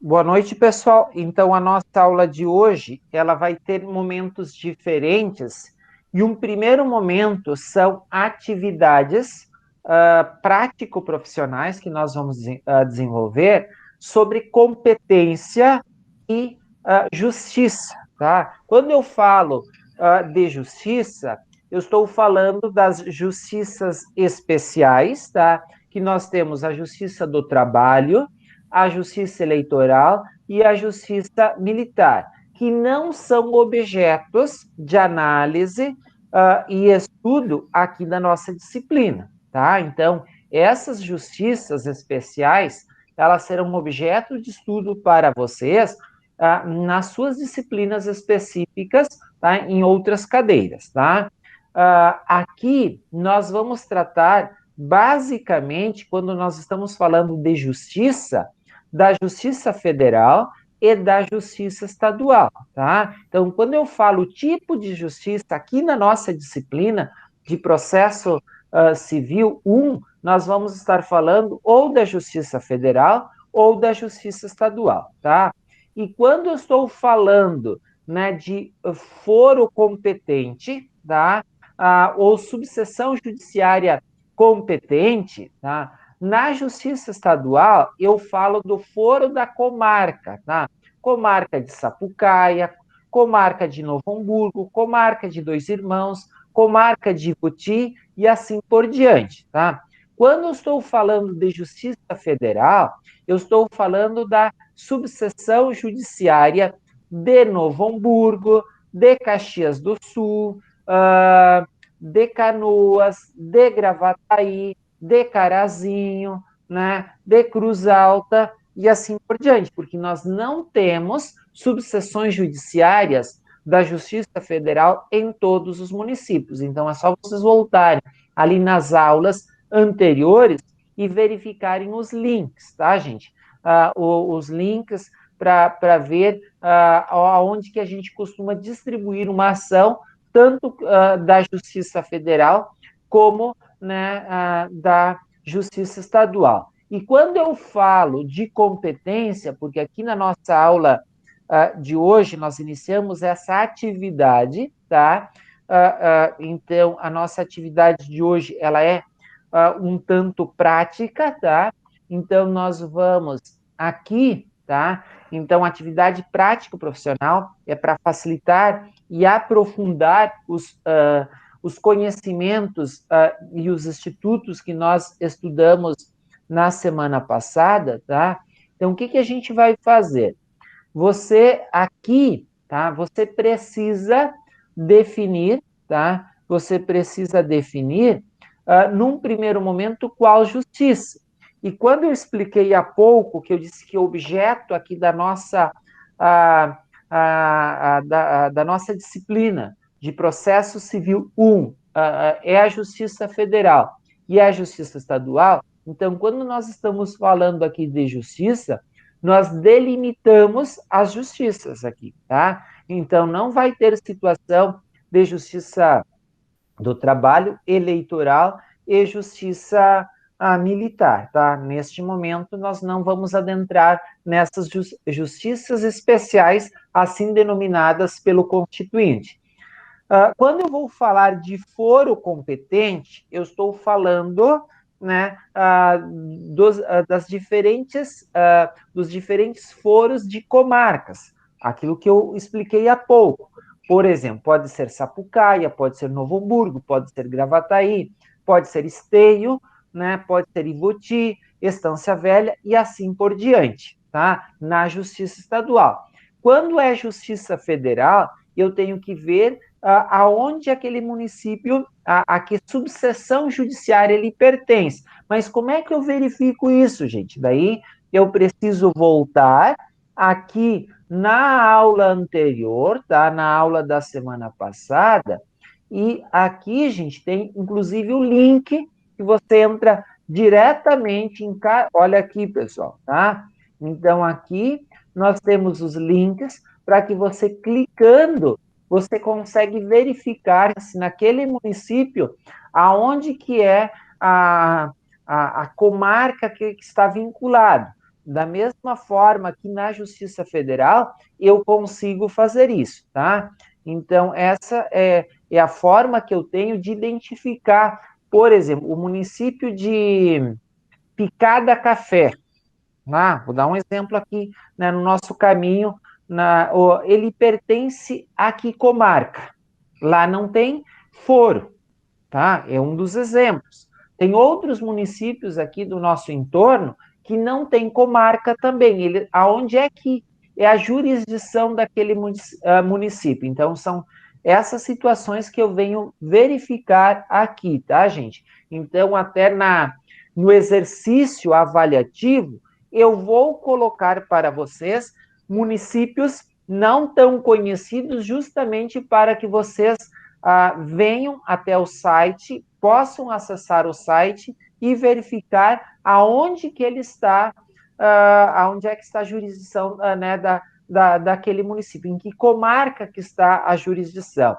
Boa noite, pessoal. Então, a nossa aula de hoje, ela vai ter momentos diferentes, e um primeiro momento são atividades prático-profissionais que nós vamos desenvolver sobre competência e justiça, tá? Quando eu falo de justiça, eu estou falando das justiças especiais, tá? Que nós temos a justiça do trabalho, a justiça eleitoral e a justiça militar, que não são objetos de análise e estudo aqui da nossa disciplina, tá? Então, essas justiças especiais, elas serão objeto de estudo para vocês nas suas disciplinas específicas, tá? Em outras cadeiras, tá? Aqui nós vamos tratar basicamente, quando nós estamos falando de justiça, da Justiça Federal e da Justiça Estadual, tá? Então, quando eu falo tipo de justiça aqui na nossa disciplina de processo civil 1, nós vamos estar falando ou da Justiça Federal ou da Justiça Estadual, tá? E quando eu estou falando, né, de foro competente, tá? Ou subseção judiciária competente, tá? Na Justiça Estadual, eu falo do foro da comarca, tá? Comarca de Sapucaia, comarca de Novo Hamburgo, comarca de Dois Irmãos, comarca de Ipoti e assim por diante, tá? Quando eu estou falando de Justiça Federal, eu estou falando da subseção judiciária de Novo Hamburgo, de Caxias do Sul, de Canoas, de Gravataí, de Carazinho, né, de Cruz Alta e assim por diante, porque nós não temos subseções judiciárias da Justiça Federal em todos os municípios. Então, é só vocês voltarem ali nas aulas anteriores e verificarem os links, tá, gente? Os links para ver aonde que a gente costuma distribuir uma ação, tanto da Justiça Federal como, né, da Justiça Estadual. E quando eu falo de competência, porque aqui na nossa aula de hoje nós iniciamos essa atividade, tá? Então, a nossa atividade de hoje, ela é um tanto prática, tá? Então, nós vamos aqui, tá? Então, atividade prático-profissional é para facilitar e aprofundar os conhecimentos e os institutos que nós estudamos na semana passada, tá? Então, o que a gente vai fazer? Você aqui, tá? Você precisa definir, tá? Você precisa definir, num primeiro momento, qual justiça. E quando eu expliquei há pouco, que eu disse que o objeto aqui da nossa, da nossa disciplina de processo civil 1 é a Justiça Federal e a Justiça Estadual, então, quando nós estamos falando aqui de justiça, nós delimitamos as justiças aqui, tá? Então, não vai ter situação de justiça do trabalho, eleitoral e justiça militar, tá? Neste momento, nós não vamos adentrar nessas justiças especiais, assim denominadas pelo Constituinte. Quando eu vou falar de foro competente, eu estou falando, né, das dos diferentes foros de comarcas, aquilo que eu expliquei há pouco. Por exemplo, pode ser Sapucaia, pode ser Novo Hamburgo, pode ser Gravataí, pode ser Esteio, né, pode ser Ivoti, Estância Velha e assim por diante, tá? Na Justiça Estadual. Quando é Justiça Federal, eu tenho que ver aonde aquele município, a que subseção judiciária ele pertence. Mas como é que eu verifico isso, gente? Daí eu preciso voltar aqui na aula anterior, tá? Na aula da semana passada, e aqui, gente, tem inclusive o link que você entra diretamente em olha aqui, pessoal, tá? Então aqui nós temos os links para que você clicando você consegue verificar se naquele município aonde que é a comarca que está vinculado. Da mesma forma que na Justiça Federal eu consigo fazer isso, tá? Então, essa é a forma que eu tenho de identificar, por exemplo, o município de Picada Café. Vou dar um exemplo aqui, né, no nosso caminho. Ele pertence a que comarca? Lá não tem foro, tá? É um dos exemplos. Tem outros municípios aqui do nosso entorno que não tem comarca também. Aonde é que é a jurisdição daquele município? Então, são essas situações que eu venho verificar aqui, tá, gente? Então, até no exercício avaliativo, eu vou colocar para vocês municípios não tão conhecidos, justamente para que vocês venham até o site, possam acessar o site e verificar aonde que ele está, aonde é que está a jurisdição né, daquele município, em que comarca que está a jurisdição.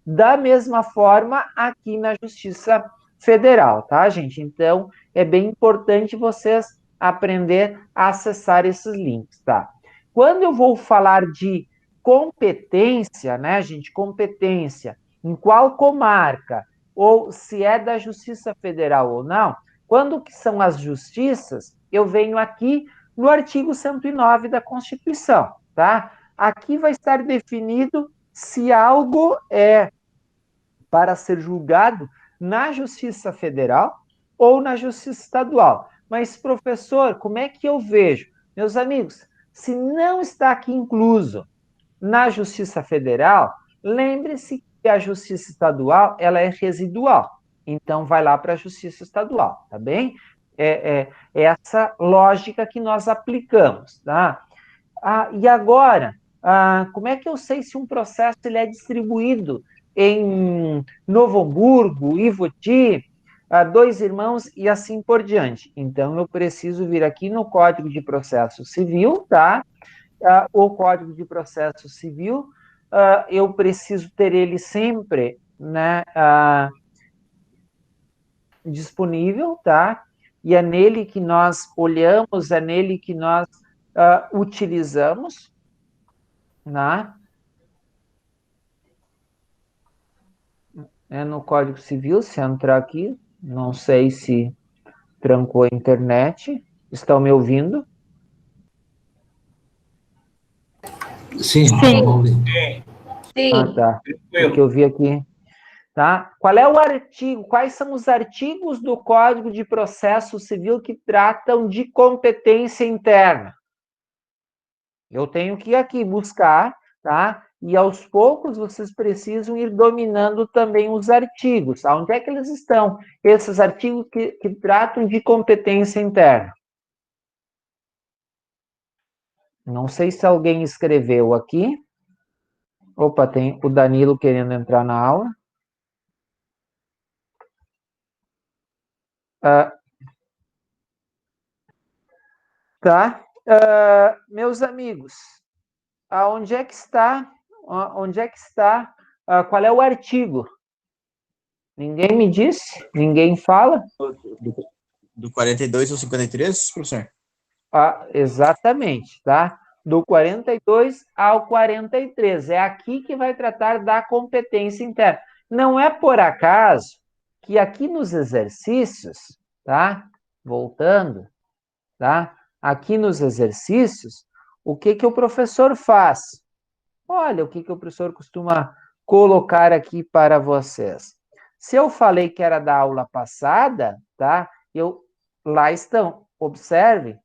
Da mesma forma, aqui na Justiça Federal, tá, gente? Então, é bem importante vocês aprender a acessar esses links, tá? Quando eu vou falar de competência, né, gente? Competência, em qual comarca, ou se é da Justiça Federal ou não, quando que são as justiças, eu venho aqui no artigo 109 da Constituição, tá? Aqui vai estar definido se algo é para ser julgado na Justiça Federal ou na Justiça Estadual. Mas, professor, como é que eu vejo? Meus amigos, se não está aqui incluso na Justiça Federal, lembre-se que a Justiça Estadual ela é residual. Então, vai lá para a Justiça Estadual, tá bem? É essa lógica que nós aplicamos, tá? E agora, como é que eu sei se um processo ele é distribuído em Novo Hamburgo, Ivoti, Dois Irmãos e assim por diante? Então, eu preciso vir aqui no Código de Processo Civil, tá? O Código de Processo Civil, eu preciso ter ele sempre, né, disponível, tá? E é nele que nós olhamos, é nele que nós utilizamos, né? É no Código Civil, se entrar aqui, não sei se trancou a internet. Estão me ouvindo? Sim, Sim. Tá. Porque eu vi aqui, tá? Qual é o artigo? Quais são os artigos do Código de Processo Civil que tratam de competência interna? Eu tenho que ir aqui buscar, tá? E aos poucos vocês precisam ir dominando também os artigos. Onde é que eles estão? Esses artigos que tratam de competência interna. Não sei se alguém escreveu aqui. Opa, tem o Danilo querendo entrar na aula. Tá. Meus amigos, onde é que está? Onde é que está? Qual é o artigo? Ninguém me disse? Ninguém fala? Do 42 ao 53, professor? Exatamente, tá? Do 42 ao 43. É aqui que vai tratar da competência interna. Não é por acaso que aqui nos exercícios, tá? Voltando, tá? Aqui nos exercícios, o que que o professor faz? Olha o que que o professor costuma colocar aqui para vocês. Se eu falei que era da aula passada, tá? Lá estão. Observe,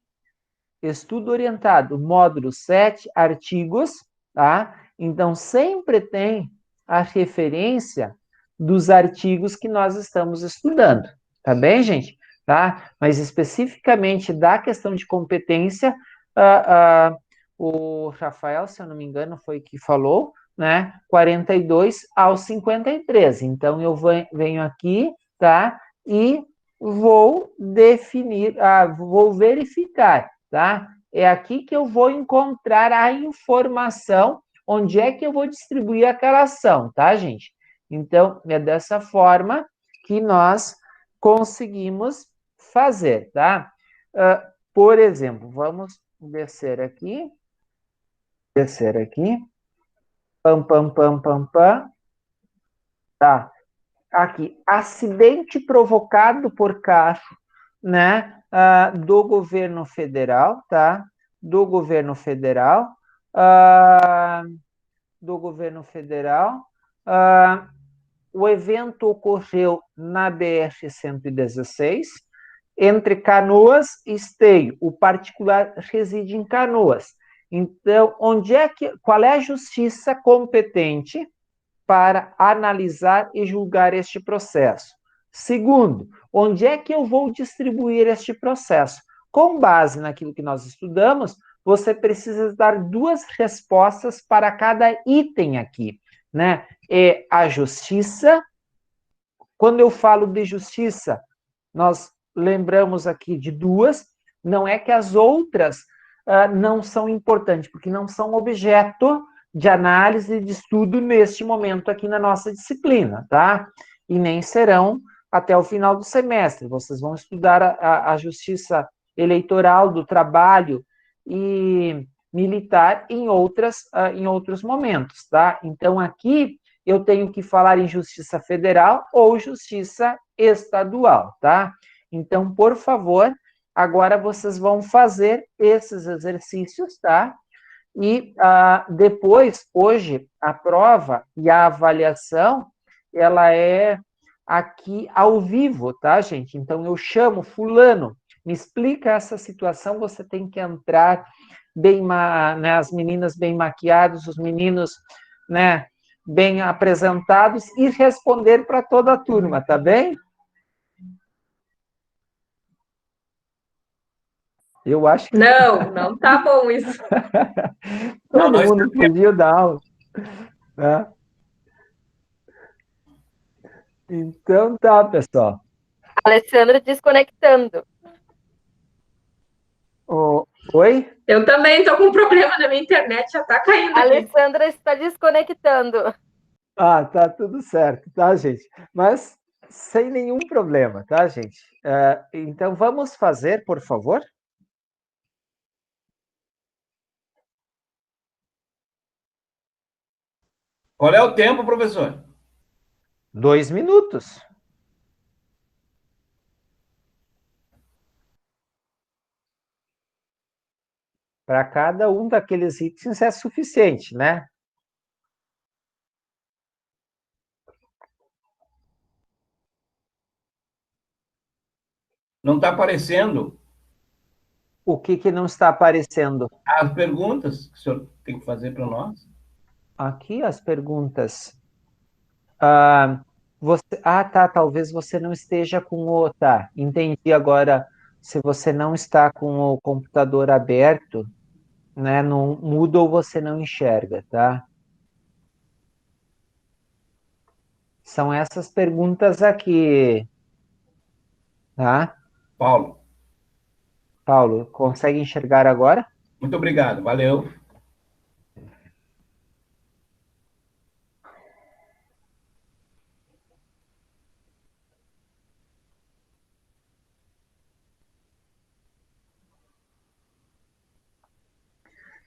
estudo orientado, módulo 7, artigos, tá? Então, sempre tem a referência dos artigos que nós estamos estudando, tá bem, gente? Tá? Mas especificamente da questão de competência, o Rafael, se eu não me engano, foi que falou, né? 42 ao 53. Então, eu venho aqui, tá? E vou definir, vou verificar, tá? É aqui que eu vou encontrar a informação, onde é que eu vou distribuir aquela ação, tá, gente? Então, é dessa forma que nós conseguimos fazer, tá? Por exemplo, vamos descer aqui. Descer aqui. Pam, pam, pam, pam, pam. Tá. Aqui, acidente provocado por carro, né, do governo federal, tá? Do governo federal, do governo federal. O evento ocorreu na BR-116, entre Canoas e Esteio. O particular reside em Canoas. Então, qual é a justiça competente para analisar e julgar este processo? Segundo, onde é que eu vou distribuir este processo? Com base naquilo que nós estudamos, você precisa dar duas respostas para cada item aqui, né? É a justiça. Quando eu falo de justiça, nós lembramos aqui de duas, não é que as outras não são importantes, porque não são objeto de análise e de estudo neste momento aqui na nossa disciplina, tá? E nem serão até o final do semestre. Vocês vão estudar a justiça eleitoral, do trabalho e militar em outros momentos, tá? Então, aqui eu tenho que falar em justiça federal ou justiça estadual, tá? Então, por favor, agora vocês vão fazer esses exercícios, tá? E depois, hoje, a prova e a avaliação, ela é aqui ao vivo, tá, gente? Então, eu chamo fulano, me explica essa situação, você tem que entrar bem, né, as meninas bem maquiadas, os meninos, né, bem apresentados e responder para toda a turma, tá bem? Eu acho que Não, não tá bom isso. todo mundo fugiu da aula, né? Então tá, pessoal. Alessandra desconectando. Oi? Eu também tô com um problema na minha internet, já tá caindo aqui. Alessandra está desconectando. Tá tudo certo, tá, gente? Mas sem nenhum problema, tá, gente? Então vamos fazer, por favor? Qual é o tempo, professor? 2 minutos. Para cada um daqueles itens é suficiente, né? Não está aparecendo O que não está aparecendo? as perguntas que o senhor tem que fazer para nós. Aqui as perguntas. Tá, talvez você não esteja com o... Tá, entendi agora. Se você não está com o computador aberto, né, no Moodle você não enxerga, tá? São essas perguntas aqui, tá? Paulo, Paulo, consegue enxergar agora? muito obrigado, valeu.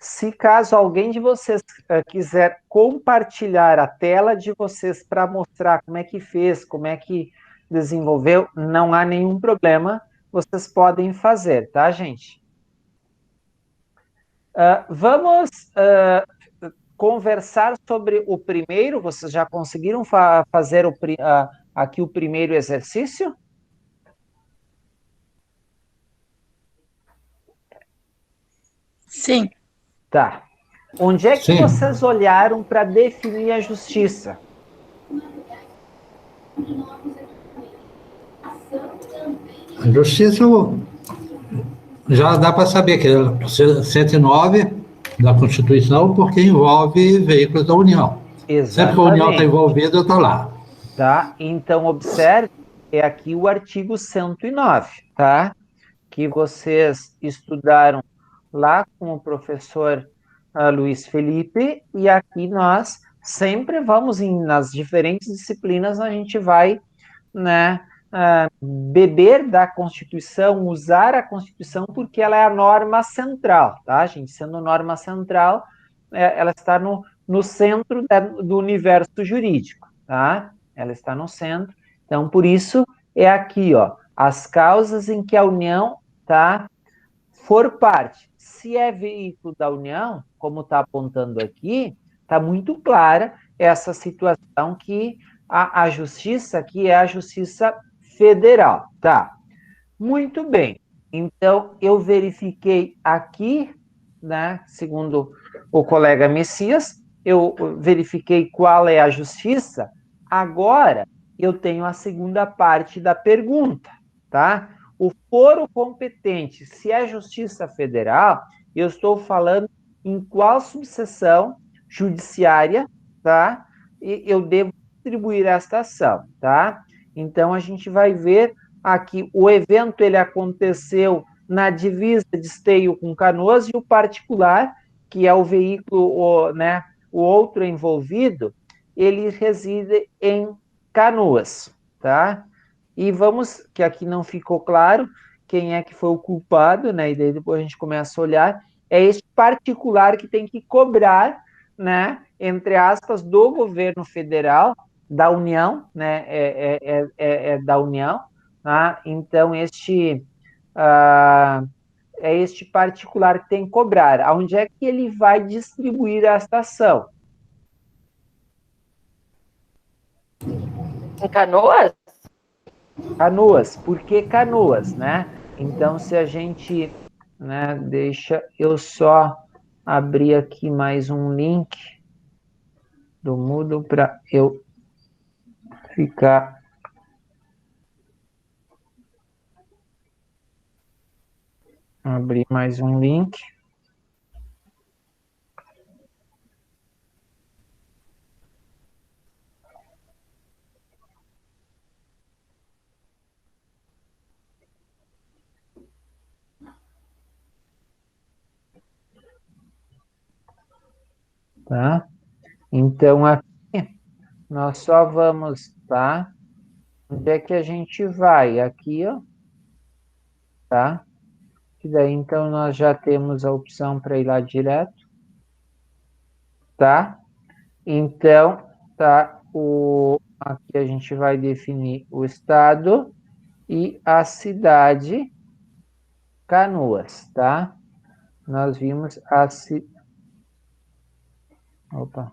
Se caso alguém de vocês quiser compartilhar a tela de vocês para mostrar como é que fez, como é que desenvolveu, não há nenhum problema, vocês podem fazer, tá, gente? Vamos conversar sobre o primeiro, vocês já conseguiram fazer aqui o primeiro exercício? Sim. Tá. Onde é que Sim. vocês olharam para definir a justiça? A justiça já dá para saber que é 109 da Constituição, porque envolve veículos da União. Exatamente. Sempre que a União está envolvida, está lá. Tá? Então, observe, é aqui o artigo 109, tá? Que vocês estudaram lá com o professor Luiz Felipe, e aqui nós sempre vamos, nas diferentes disciplinas, a gente vai, né, beber da Constituição, usar a Constituição, porque ela é a norma central, tá, gente? Sendo norma central, ela está no centro do universo jurídico, tá? Ela está no centro. Então, por isso, é aqui, ó, as causas em que a União, tá, for parte. Se é veículo da União, como está apontando aqui, está muito clara essa situação que a Justiça, que é a Justiça Federal, tá? Muito bem. Então, eu verifiquei aqui, né, segundo o colega Messias, eu verifiquei qual é a justiça. Agora, eu tenho a segunda parte da pergunta, tá? O foro competente, se é Justiça Federal, eu estou falando em qual subseção judiciária, tá? E eu devo distribuir esta ação, tá? Então, a gente vai ver aqui, o evento ele aconteceu na divisa de Esteio com Canoas, e o particular, que é o veículo, né, o outro envolvido, ele reside em Canoas, tá? E vamos, que aqui não ficou claro quem é que foi o culpado, né, e daí depois a gente começa a olhar, é este particular que tem que cobrar, né, entre aspas, do governo federal, da União, né, da União, tá? Então, é este particular que tem que cobrar. Aonde é que ele vai distribuir esta ação? Em Canoas? Canoas. Por que Canoas, né? Então, se a gente, né, deixa eu só abrir aqui mais um link do Moodle para eu ficar... Abrir mais um link. Tá? Então, aqui nós só vamos, tá? Onde é que a gente vai? Aqui, ó. Tá? E daí, então, nós já temos a opção para ir lá direto. Tá? Então, tá? Aqui a gente vai definir o estado e a cidade Canoas, tá? Nós vimos Opa.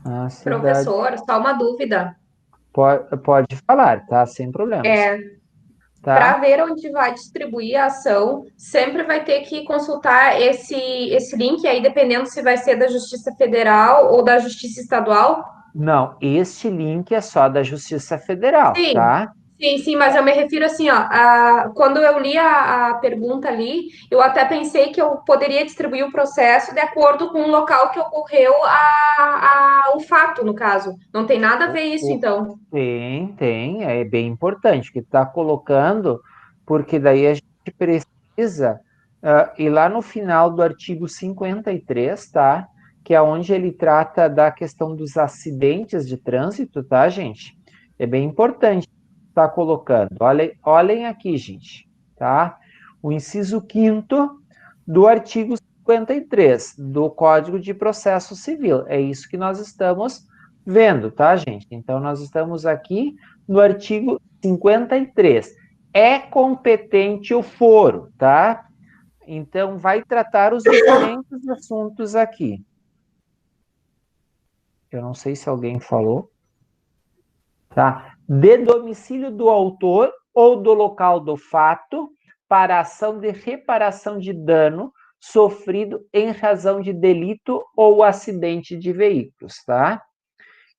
A cidade... Professor, só uma dúvida. Pode falar, tá? Sem problemas. Para Tá? ver onde vai distribuir a ação, sempre vai ter que consultar esse link aí, dependendo se vai ser da Justiça Federal ou da Justiça Estadual. Não, este link é só da Justiça Federal, Sim, tá? sim, mas eu me refiro assim, ó, quando eu li a pergunta ali, eu até pensei que eu poderia distribuir o processo de acordo com o local que ocorreu o fato, no caso. Não tem nada a ver isso, então. Tem, é bem importante que está colocando, porque daí a gente precisa ir lá no final do artigo 53, tá? Que é onde ele trata da questão dos acidentes de trânsito, tá, gente? É bem importante estar colocando. Olhem aqui, gente, tá? O inciso 5º do artigo 53 do Código de Processo Civil. É isso que nós estamos vendo, tá, gente? Então, nós estamos aqui no artigo 53. É competente o foro, tá? Então, vai tratar os diferentes assuntos aqui. Eu não sei se alguém falou. Tá? De domicílio do autor ou do local do fato para ação de reparação de dano sofrido em razão de delito ou acidente de veículos, tá?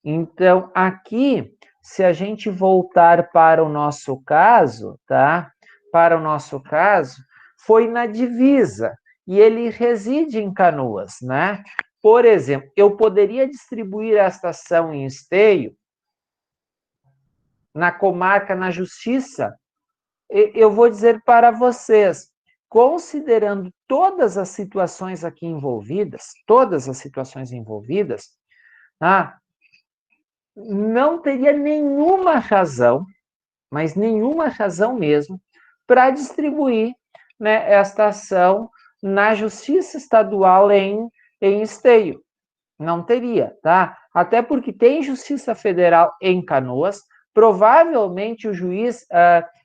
Então, aqui, se a gente voltar para o nosso caso, tá? Para o nosso caso, foi na divisa, e ele reside em Canoas, né? Por exemplo, eu poderia distribuir esta ação em Esteio, na comarca, na justiça. Eu vou dizer para vocês, considerando todas as situações aqui envolvidas, não teria nenhuma razão, mas nenhuma razão mesmo, para distribuir, né, esta ação na Justiça Estadual em Esteio. Não teria, tá? Até porque tem Justiça Federal em Canoas, provavelmente o juiz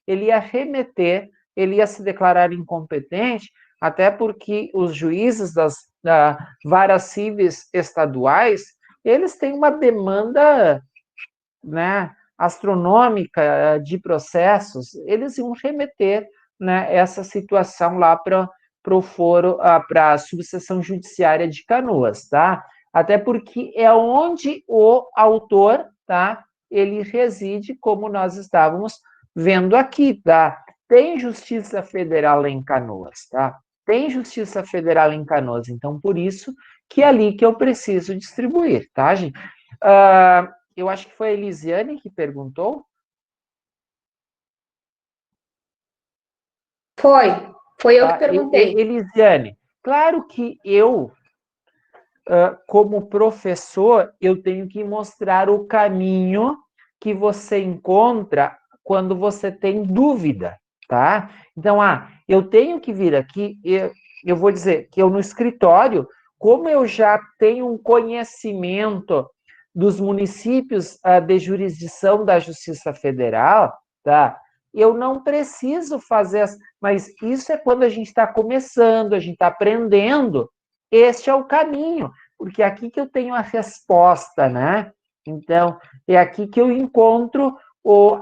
ele ia remeter, ele ia se declarar incompetente, até porque os juízes das varas cíveis estaduais, eles têm uma demanda, né, astronômica de processos, eles iam remeter, né, essa situação lá para o foro, para a subseção judiciária de Canoas, tá? Até porque é onde o autor, tá, ele reside, como nós estávamos vendo aqui, tá? Tem Justiça Federal em Canoas, tá? Tem Justiça Federal em Canoas, então por isso que é ali que eu preciso distribuir, tá, gente? Eu acho que foi a Elisiane que perguntou. Foi eu que perguntei. Elisiane, claro que eu, como professor, eu tenho que mostrar o caminho que você encontra quando você tem dúvida, tá? Então, eu tenho que vir aqui, eu vou dizer que eu no escritório, como eu já tenho um conhecimento dos municípios de jurisdição da Justiça Federal, tá? Eu não preciso fazer, mas isso é quando a gente está começando, a gente está aprendendo, este é o caminho, porque é aqui que eu tenho a resposta, né? Então, é aqui que eu encontro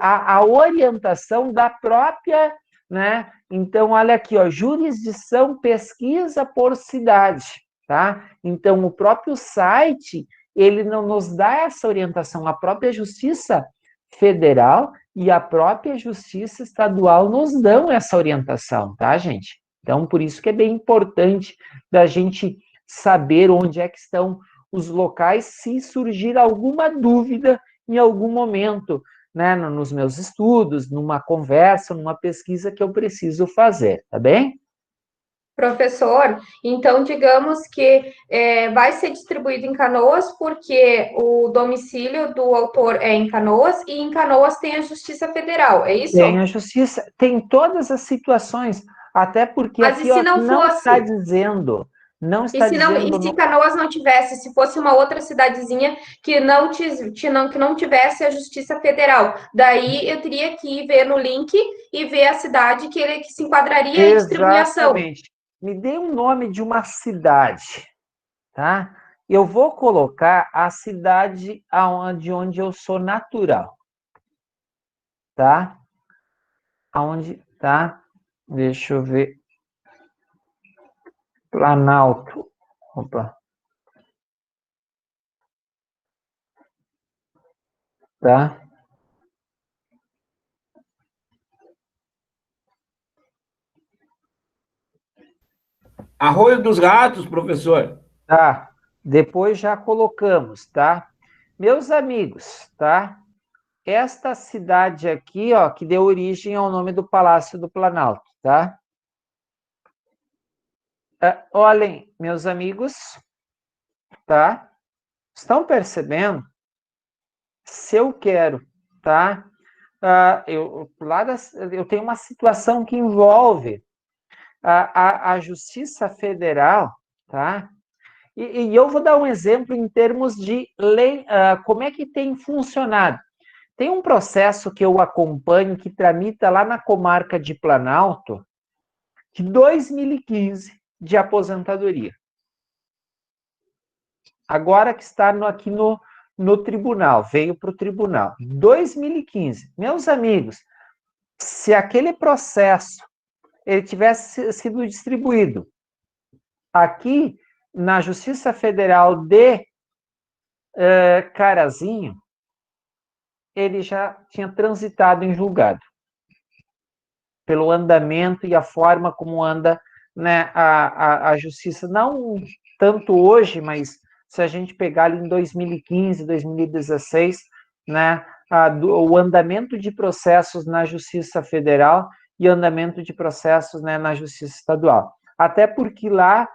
a orientação da própria, né? Então, olha aqui, ó, jurisdição, pesquisa por cidade, tá? Então, o próprio site, ele não nos dá essa orientação, a própria Justiça Federal e a própria Justiça Estadual nos dão essa orientação, tá, gente? Então, por isso que é bem importante da gente saber onde é que estão os locais, se surgir alguma dúvida em algum momento, né, nos meus estudos, numa conversa, numa pesquisa que eu preciso fazer, tá bem? Professor, então digamos que vai ser distribuído em Canoas porque o domicílio do autor é em Canoas e em Canoas tem a Justiça Federal, é isso? Tem a justiça, tem todas as situações, até porque Mas aqui e se ó, não não fosse? está dizendo, não E está se não, e dizendo... se Canoas não tivesse, se fosse uma outra cidadezinha que não tivesse a Justiça Federal, daí eu teria que ir ver no link e ver a cidade que se enquadraria em distribuição. Exatamente. Me dê um nome de uma cidade, tá? Eu vou colocar a cidade onde eu sou natural, tá? Aonde, tá? Deixa eu ver. Planalto. Opa. Tá? Arroio dos Ratos, professor. Tá. Depois já colocamos, tá? Meus amigos, tá? Esta cidade aqui, ó, que deu origem ao nome do Palácio do Planalto, tá? Olhem, meus amigos, tá? Estão percebendo? Se eu quero, tá? Eu tenho uma situação que envolve a Justiça Federal, tá? E eu vou dar um exemplo em termos de lei, como é que tem funcionado. Tem um processo que eu acompanho que tramita lá na comarca de Planalto, de 2015, de aposentadoria. Agora que está aqui no tribunal, veio para o tribunal. 2015. Meus amigos, se aquele processo ele tivesse sido distribuído aqui na Justiça Federal de Carazinho, ele já tinha transitado em julgado. Pelo andamento e a forma como anda, né, a justiça, não tanto hoje, mas se a gente pegar ali em 2015, 2016, né, o andamento de processos na Justiça Federal e andamento de processos, né, na Justiça Estadual. Até porque lá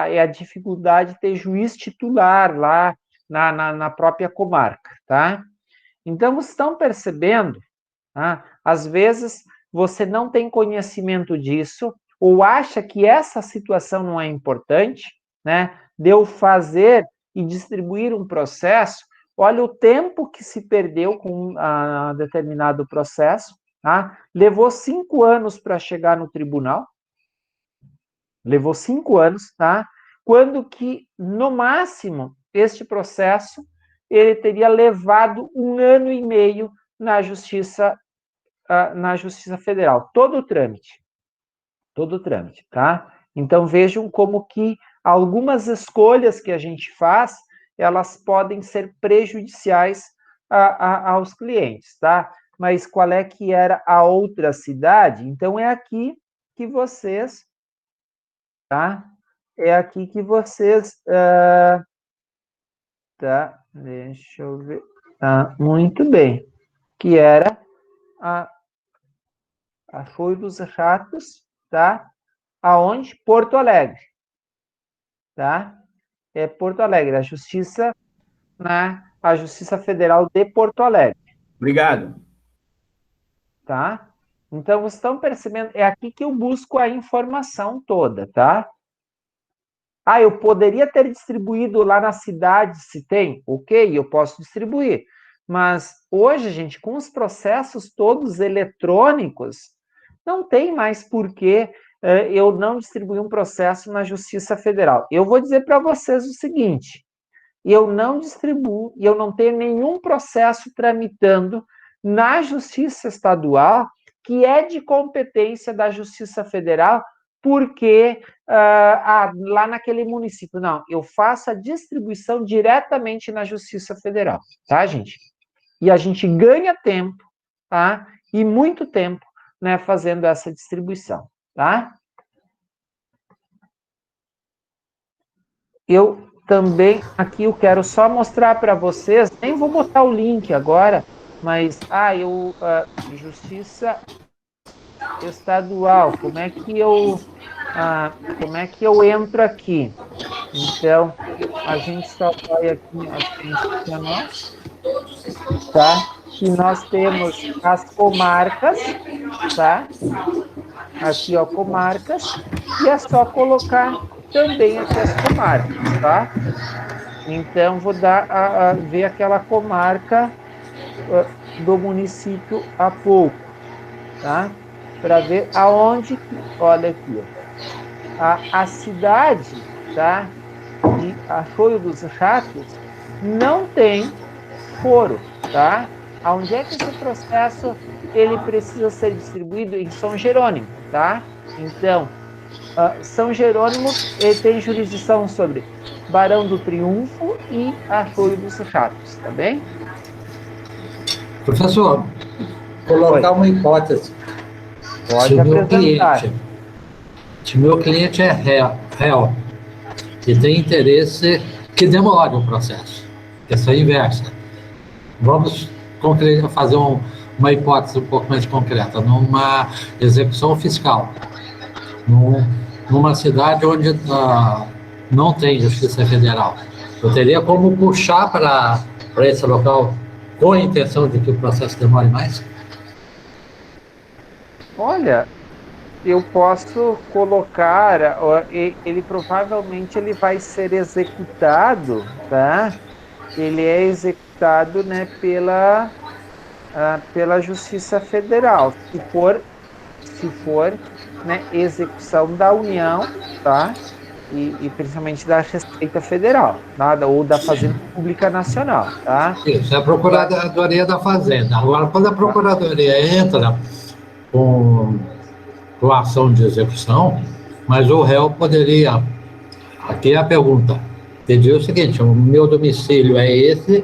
é a dificuldade de ter juiz titular lá na própria comarca, tá? Então, vocês estão percebendo, tá? Às vezes, você não tem conhecimento disso, ou acha que essa situação não é importante, né? De eu fazer e distribuir um processo, olha o tempo que se perdeu com determinado processo, tá? Levou 5 anos para chegar no tribunal, levou 5 anos, tá? Quando que, no máximo, este processo, ele teria levado 1 ano e meio na Justiça Federal, todo o trâmite, tá? Então, vejam como que algumas escolhas que a gente faz, elas podem ser prejudiciais aos clientes, tá? Mas qual é que era a outra cidade? Então, é aqui que vocês, tá? É aqui que vocês, tá? Deixa eu ver. Muito bem. Que era a Arroio dos Ratos, tá? Aonde? Porto Alegre, tá? É Porto Alegre, a Justiça Federal de Porto Alegre. Obrigado. Tá? Então, vocês estão percebendo, é aqui que eu busco a informação toda, tá? Eu poderia ter distribuído lá na cidade, se tem, ok, eu posso distribuir. Mas hoje, gente, com os processos todos eletrônicos, não tem mais por que eu não distribuir um processo na Justiça Federal. Eu vou dizer para vocês o seguinte, eu não distribuo, e eu não tenho nenhum processo tramitando na Justiça Estadual, que é de competência da Justiça Federal, porque lá naquele município. Não, eu faço a distribuição diretamente na Justiça Federal, tá, gente? E a gente ganha tempo, tá? E muito tempo, né, fazendo essa distribuição, tá? Eu também, aqui eu quero só mostrar para vocês, nem vou botar o link agora, mas, Justiça Estadual, como é que eu entro aqui? Então, a gente só vai aqui, tá? E nós temos as comarcas, tá? Aqui, ó, comarcas, e é só colocar também aqui as comarcas, tá? Então, vou ver aquela comarca do município há pouco, tá? Para ver aonde, olha aqui, ó, a cidade, tá? De Arroio dos Ratos não tem foro, tá? Aonde é que esse processo ele precisa ser distribuído? Em São Jerônimo, tá? Então, São Jerônimo ele tem jurisdição sobre Barão do Triunfo e Arroio dos Ratos, tá bem? Professor, colocar uma hipótese. Pode apresentar. Se o meu cliente é réu e tem interesse que demore o processo, essa é a inversa. Vamos fazer uma hipótese um pouco mais concreta, numa execução fiscal, numa cidade onde não tem Justiça Federal. Eu teria como puxar para esse local com a intenção de que o processo demore mais? Olha, eu posso colocar, ele provavelmente ele vai ser executado, tá? Ele é executado, né, pela Justiça Federal, se for, né, execução da União, tá? E principalmente da Receita Federal, nada, ou da Fazenda Pública Nacional, tá? Isso, é a Procuradoria da Fazenda. Agora, quando a Procuradoria entra com a ação de execução, mas o réu poderia, aqui é a pergunta, pedir o seguinte: o meu domicílio é esse,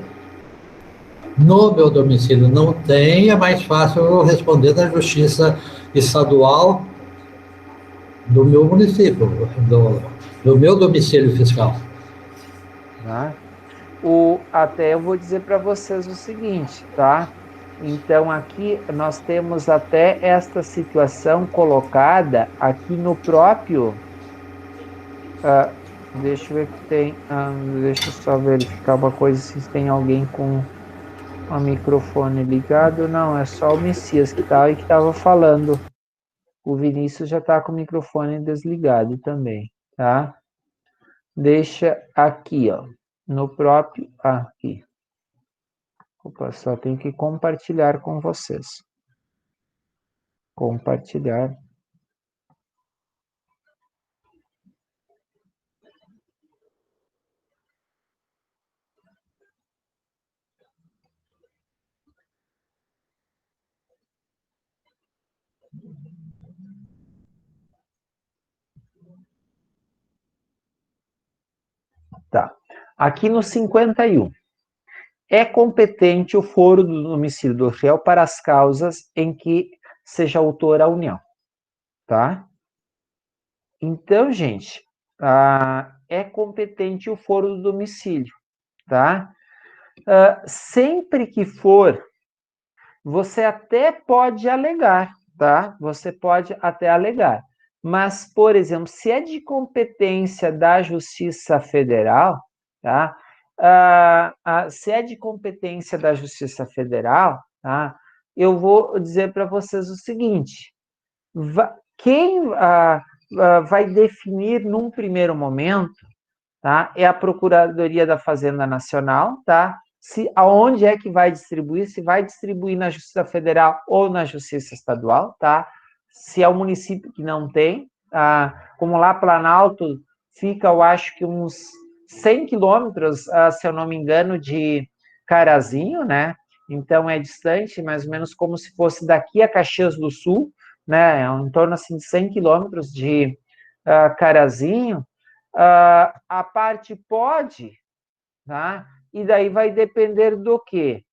no meu domicílio não tem, é mais fácil eu responder da Justiça Estadual do meu município, do meu domicílio fiscal. Tá? Até eu vou dizer para vocês o seguinte, tá? Então, aqui nós temos até esta situação colocada aqui no próprio... deixa eu ver que tem... deixa eu só verificar uma coisa, se tem alguém com O microfone ligado, não, é só o Messias que tá aí que estava falando. O Vinícius já está com o microfone desligado também, tá? Deixa aqui, ó, no próprio, aqui. Opa, só tenho que compartilhar com vocês. Compartilhar. Tá. Aqui no 51. É competente o foro do domicílio do réu para as causas em que seja autor a união, tá? Então, gente, é competente o foro do domicílio, tá? Sempre que for, você até pode alegar, tá? Você pode até alegar. Mas, por exemplo, se é de competência da Justiça Federal, tá? Se é de competência da Justiça Federal, tá? Eu vou dizer para vocês o seguinte: quem vai definir num primeiro momento, tá? É a Procuradoria da Fazenda Nacional, tá? Aonde é que vai distribuir, se vai distribuir na Justiça Federal ou na Justiça Estadual, tá? Se é o município que não tem, como lá Planalto fica, eu acho que uns 100 quilômetros, se eu não me engano, de Carazinho, né? Então é distante, mais ou menos como se fosse daqui a Caxias do Sul, né? Em torno assim, de 100 quilômetros de Carazinho. A parte pode, tá? E daí vai depender do quê?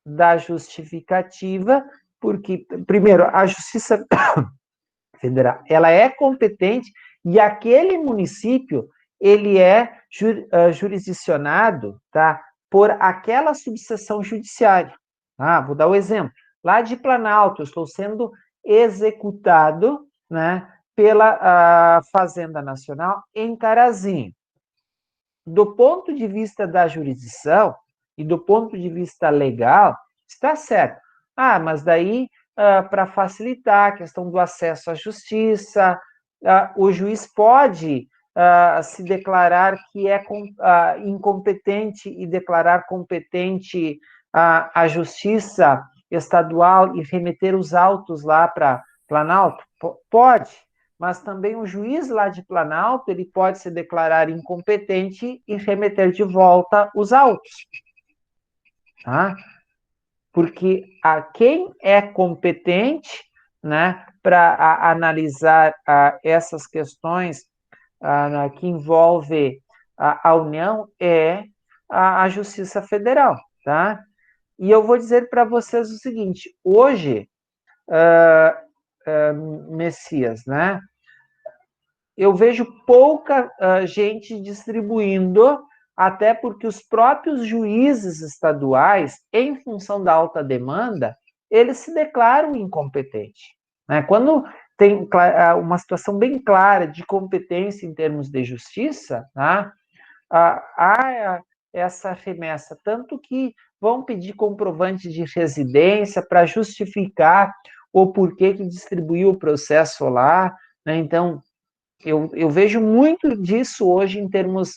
Da justificativa, porque, primeiro, a Justiça Federal, ela é competente e aquele município, ele é jurisdicionado, tá? Por aquela subseção judiciária. Vou dar um exemplo. Lá de Planalto, eu estou sendo executado, né, pela Fazenda Nacional em Carazinho. Do ponto de vista da jurisdição e do ponto de vista legal, está certo. Mas daí, para facilitar a questão do acesso à justiça, o juiz pode se declarar que é incompetente e declarar competente a justiça estadual e remeter os autos lá para Planalto? Pode. Mas também o juiz lá de Planalto, ele pode se declarar incompetente e remeter de volta os autos. Tá? Porque quem é competente, né, para analisar essas questões que envolvem a União é a Justiça Federal. Tá? E eu vou dizer para vocês o seguinte, hoje, Messias, né? Eu vejo pouca gente distribuindo, até porque os próprios juízes estaduais, em função da alta demanda, eles se declaram incompetentes. Né? Quando tem uma situação bem clara de competência em termos de justiça, tá? Há essa remessa, tanto que vão pedir comprovante de residência para justificar o porquê que distribuiu o processo lá, né? Então, eu vejo muito disso hoje em termos,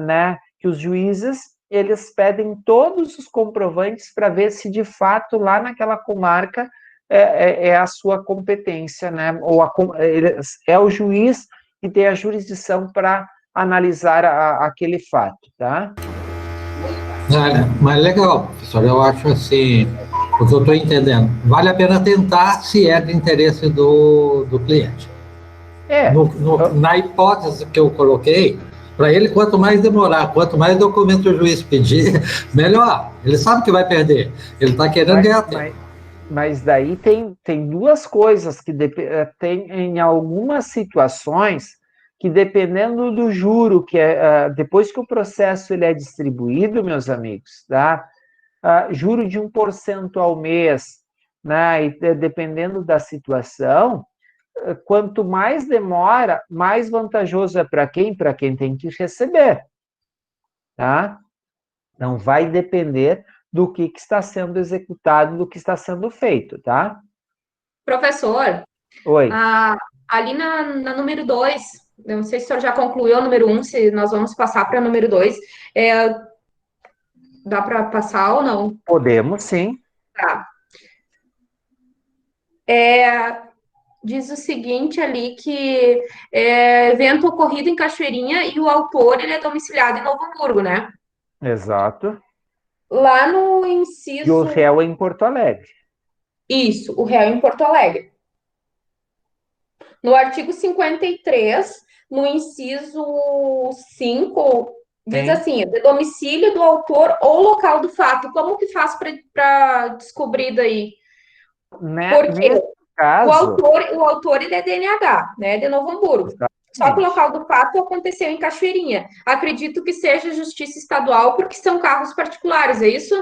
né, que os juízes, eles pedem todos os comprovantes para ver se de fato lá naquela comarca é a sua competência, né, ou é o juiz que tem a jurisdição para analisar aquele fato, tá? Mas legal, professor, eu acho assim, o que eu estou entendendo, vale a pena tentar se é de interesse do cliente. Na hipótese que eu coloquei, para ele, quanto mais demorar, quanto mais documento o juiz pedir, melhor. Ele sabe que vai perder, ele está querendo ganhar tempo. Mas daí tem duas coisas que tem em algumas situações que, dependendo do juro, que depois que o processo ele é distribuído, meus amigos, tá? Juro de 1% ao mês, né? E dependendo da situação, quanto mais demora, mais vantajoso é para quem? Para quem tem que receber, tá? Então, vai depender do que está sendo executado, do que está sendo feito, tá? Professor, Oi. ali na número 2, eu não sei se o senhor já concluiu o número 1, se nós vamos passar para o número 2. Dá para passar ou não? Podemos, sim. Tá. Diz o seguinte ali, que evento ocorrido em Cachoeirinha e o autor, ele é domiciliado em Novo Hamburgo, né? Exato. Lá no E o inciso... réu é em Porto Alegre. Isso, o réu em Porto Alegre. No artigo 53, no inciso 5, diz Sim. assim, de domicílio do autor ou local do fato. Como que faz para descobrir daí? Porque Nesse caso... o autor ele é DNH, né, de Novo Hamburgo. Só que o local do fato aconteceu em Cachoeirinha. Acredito que seja justiça estadual, porque são carros particulares, é isso?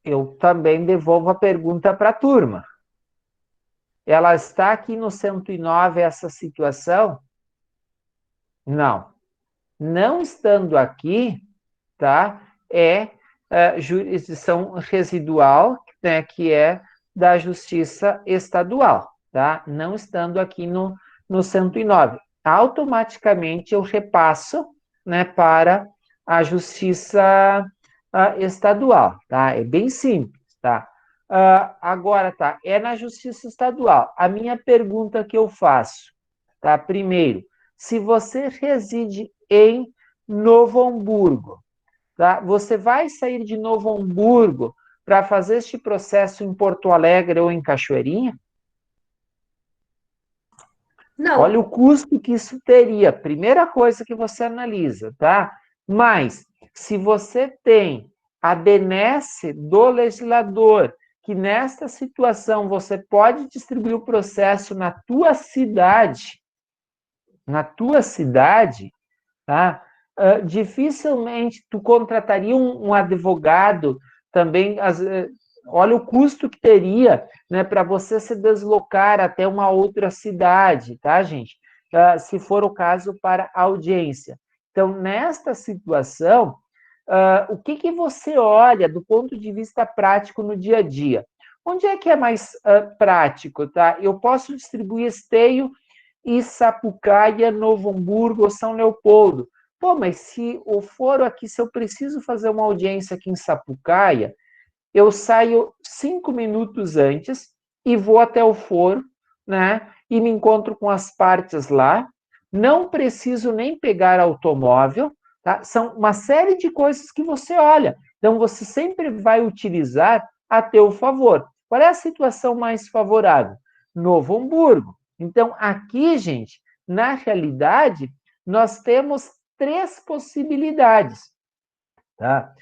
Eu também devolvo a pergunta para a turma. Ela está aqui no 109, essa situação? Não. Não estando aqui, tá? É jurisdição residual, né, que é da Justiça Estadual, tá? Não estando aqui no 109. Automaticamente eu repasso, né, para a Justiça Estadual, tá? É bem simples, tá? Agora, tá, é na Justiça Estadual. A minha pergunta que eu faço, tá? Primeiro, se você reside em Novo Hamburgo, tá? Você vai sair de Novo Hamburgo para fazer este processo em Porto Alegre ou em Cachoeirinha? Não. Olha o custo que isso teria. Primeira coisa que você analisa, tá? Mas, se você tem a benesse do legislador, que nesta situação você pode distribuir o processo na tua cidade, tá? Dificilmente tu contrataria um advogado também, olha o custo que teria, né, para você se deslocar até uma outra cidade, tá, gente? Se for o caso para audiência. Então, nesta situação, o que você olha do ponto de vista prático no dia a dia? Onde é que é mais prático, tá? Eu posso distribuir Esteio e Sapucaia, Novo Hamburgo ou São Leopoldo. Pô, mas se o foro aqui, se eu preciso fazer uma audiência aqui em Sapucaia, eu saio 5 minutos antes e vou até o foro, né? E me encontro com as partes lá. Não preciso nem pegar automóvel, tá? São uma série de coisas que você olha. Então, você sempre vai utilizar a teu favor. Qual é a situação mais favorável? Novo Hamburgo. Então, aqui, gente, na realidade, nós temos 3 possibilidades, tá?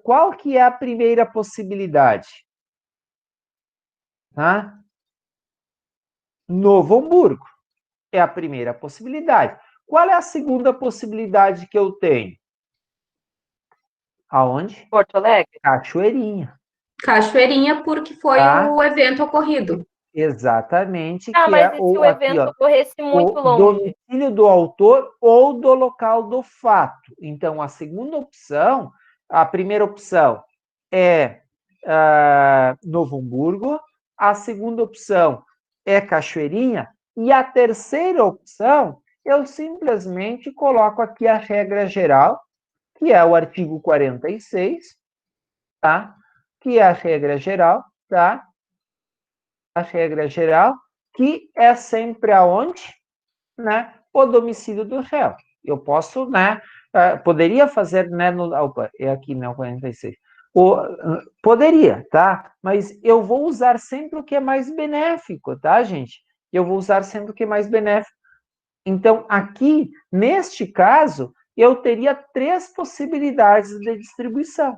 Qual que é a primeira possibilidade? Tá? Novo Hamburgo é a primeira possibilidade. Qual é a segunda possibilidade que eu tenho? Aonde? Porto Alegre? Cachoeirinha. Cachoeirinha, porque foi o evento ocorrido. Exatamente, Ah, que mas é e se o evento ocorresse muito longe? domicílio do autor ou do local do fato. Então, a segunda opção, a primeira opção é Novo Hamburgo, a segunda opção é Cachoeirinha, e a terceira opção, eu simplesmente coloco aqui a regra geral, que é o artigo 46, tá? Que é a regra geral, tá? A regra geral, que é sempre aonde? Né? O domicílio do réu. Eu posso, né? Poderia fazer, né? Opa, é aqui, né? O 46. Poderia, tá? Mas eu vou usar sempre o que é mais benéfico, tá, gente? Eu vou usar sempre o que é mais benéfico. Então, aqui, neste caso, eu teria 3 possibilidades de distribuição.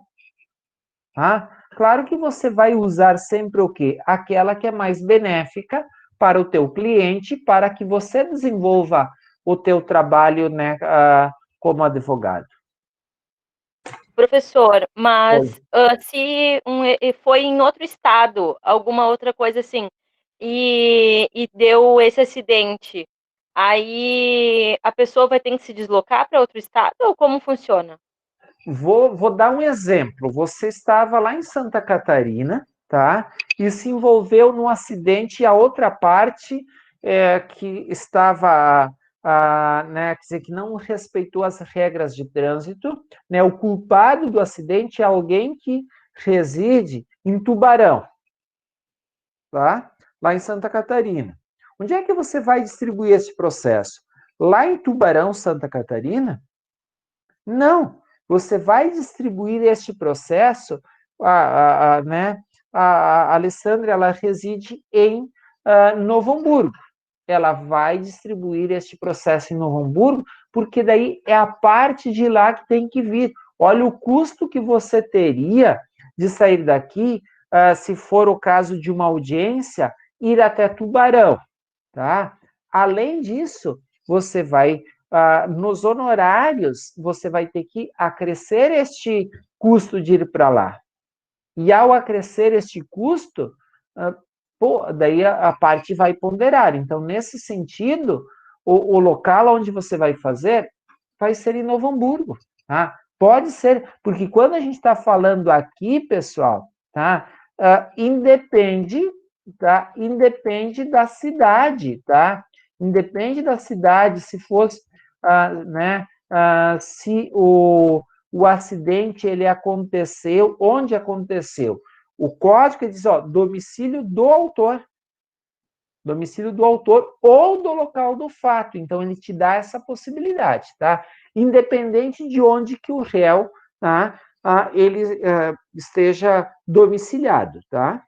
Tá? Claro que você vai usar sempre o quê? Aquela que é mais benéfica para o teu cliente, para que você desenvolva o teu trabalho, né, como advogado. Professor, mas se foi em outro estado, alguma outra coisa assim, e deu esse acidente, aí a pessoa vai ter que se deslocar para outro estado ou como funciona? vou dar um exemplo. Você estava lá em Santa Catarina, tá? E se envolveu num acidente e a outra parte que estava, né, quer dizer, que não respeitou as regras de trânsito, né? O culpado do acidente é alguém que reside em Tubarão, tá? Lá em Santa Catarina. Onde é que você vai distribuir esse processo? Lá em Tubarão, Santa Catarina? Não, você vai distribuir este processo, né? A Alessandra, ela reside em Novo Hamburgo. Ela vai distribuir este processo em Novo Hamburgo, porque daí é a parte de lá que tem que vir. Olha o custo que você teria de sair daqui, se for o caso de uma audiência, ir até Tubarão, tá? Além disso, você vai nos honorários, você vai ter que acrescer este custo de ir para lá. E ao acrescer este custo, daí a parte vai ponderar. Então, nesse sentido, o local onde você vai fazer vai ser em Novo Hamburgo, tá? Pode ser, porque quando a gente está falando aqui, pessoal, tá? Independe, tá? Independe da cidade, tá? Independe da cidade, se fosse, né? Se o acidente ele aconteceu, onde aconteceu? O código diz, ó, domicílio do autor ou do local do fato. Então, ele te dá essa possibilidade, tá? Independente de onde que o réu, tá? Ele esteja domiciliado, tá?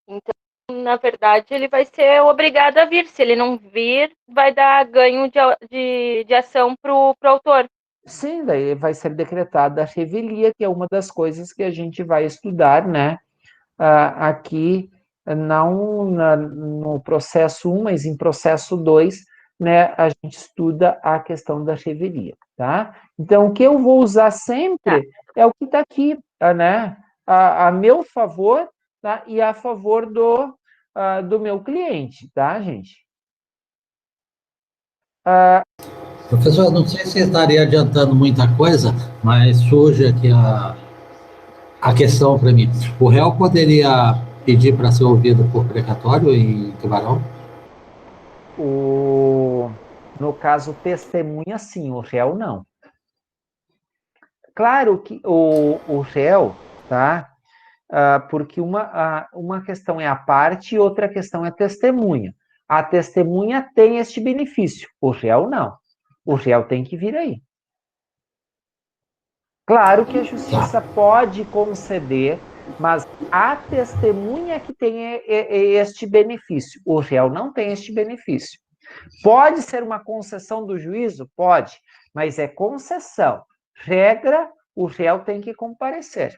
Então, na verdade, ele vai ser obrigado a vir. Se ele não vir, vai dar ganho de ação para o autor. Sim, daí vai ser decretada a revelia, que é uma das coisas que a gente vai estudar, né? Aqui, não no processo 1, mas em processo 2, né, a gente estuda a questão da revelia, tá? Então, o que eu vou usar sempre é o que está aqui, né? A meu favor, tá? E a favor do meu cliente, tá, gente? Professor, não sei se estaria adiantando muita coisa, mas surge aqui a questão para mim. O réu poderia pedir para ser ouvido por precatório em Tubarão? No caso, testemunha, sim, o réu não. Claro que o réu, tá? Porque uma questão é a parte e outra questão é a testemunha. A testemunha tem este benefício, o réu não. O réu tem que vir aí. Claro que a justiça pode conceder, mas a testemunha que tem este benefício. O réu não tem este benefício. Pode ser uma concessão do juízo? Pode, mas é concessão. Regra, o réu tem que comparecer.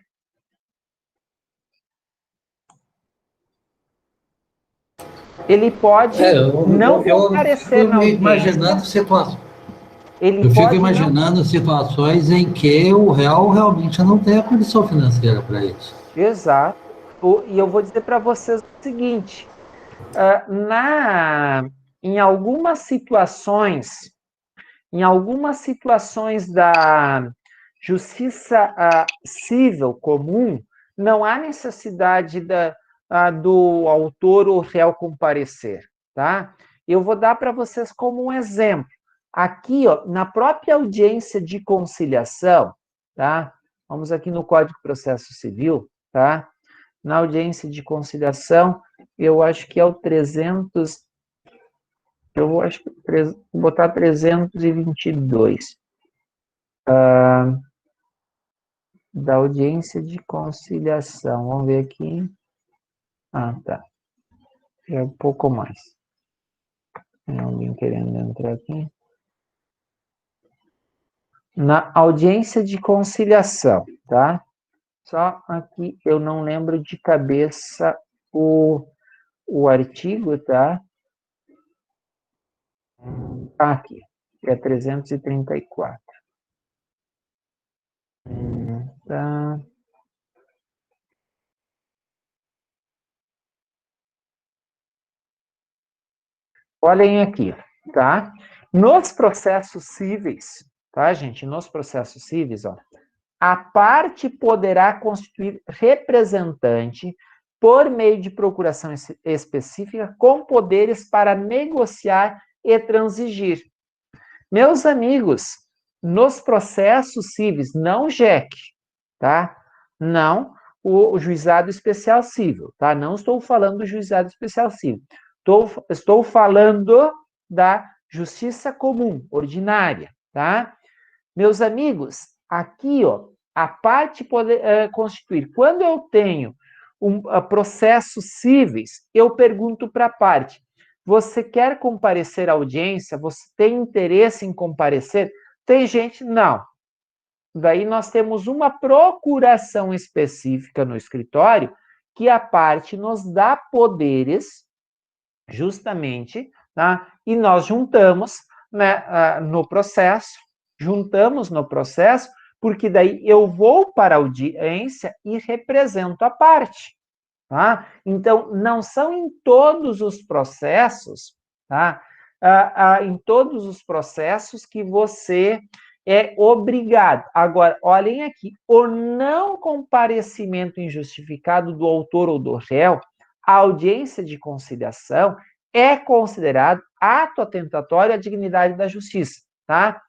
Ele pode não comparecer na audiência. Imaginando situações. Ele Eu fico pode imaginando situações em que o réu realmente não tem a condição financeira para isso. Exato. E eu vou dizer para vocês o seguinte: em algumas situações da justiça civil comum, não há necessidade do autor ou réu comparecer, tá? Eu vou dar para vocês como um exemplo. Aqui, ó, na própria audiência de conciliação, tá? Vamos aqui no Código de Processo Civil, tá? Na audiência de conciliação, eu acho que é o 300, eu acho que vou botar 322. Da audiência de conciliação. Vamos ver aqui. Tá. É um pouco mais. Tem alguém querendo entrar aqui? Na audiência de conciliação, tá? Só aqui eu não lembro de cabeça o artigo, tá? Aqui, é 334. Tá. Olhem aqui, tá? Nos processos cíveis, tá, gente? Nos processos cíveis, ó, a parte poderá constituir representante por meio de procuração específica com poderes para negociar e transigir. Meus amigos, nos processos cíveis, não o JEC, tá? Não o juizado especial civil, tá? Não estou falando do juizado especial civil. Estou falando da justiça comum, ordinária, tá? Meus amigos, aqui, ó, a parte pode constituir. Quando eu tenho processos cíveis, eu pergunto para a parte: você quer comparecer à audiência? Você tem interesse em comparecer? Tem gente, não. Daí nós temos uma procuração específica no escritório que a parte nos dá poderes, justamente, tá? E nós juntamos, né, no processo, porque daí eu vou para a audiência e represento a parte, tá? Então, não são em todos os processos, tá? Em todos os processos que você é obrigado. Agora, olhem aqui, o não comparecimento injustificado do autor ou do réu à audiência de conciliação é considerado ato atentatório à dignidade da justiça, tá?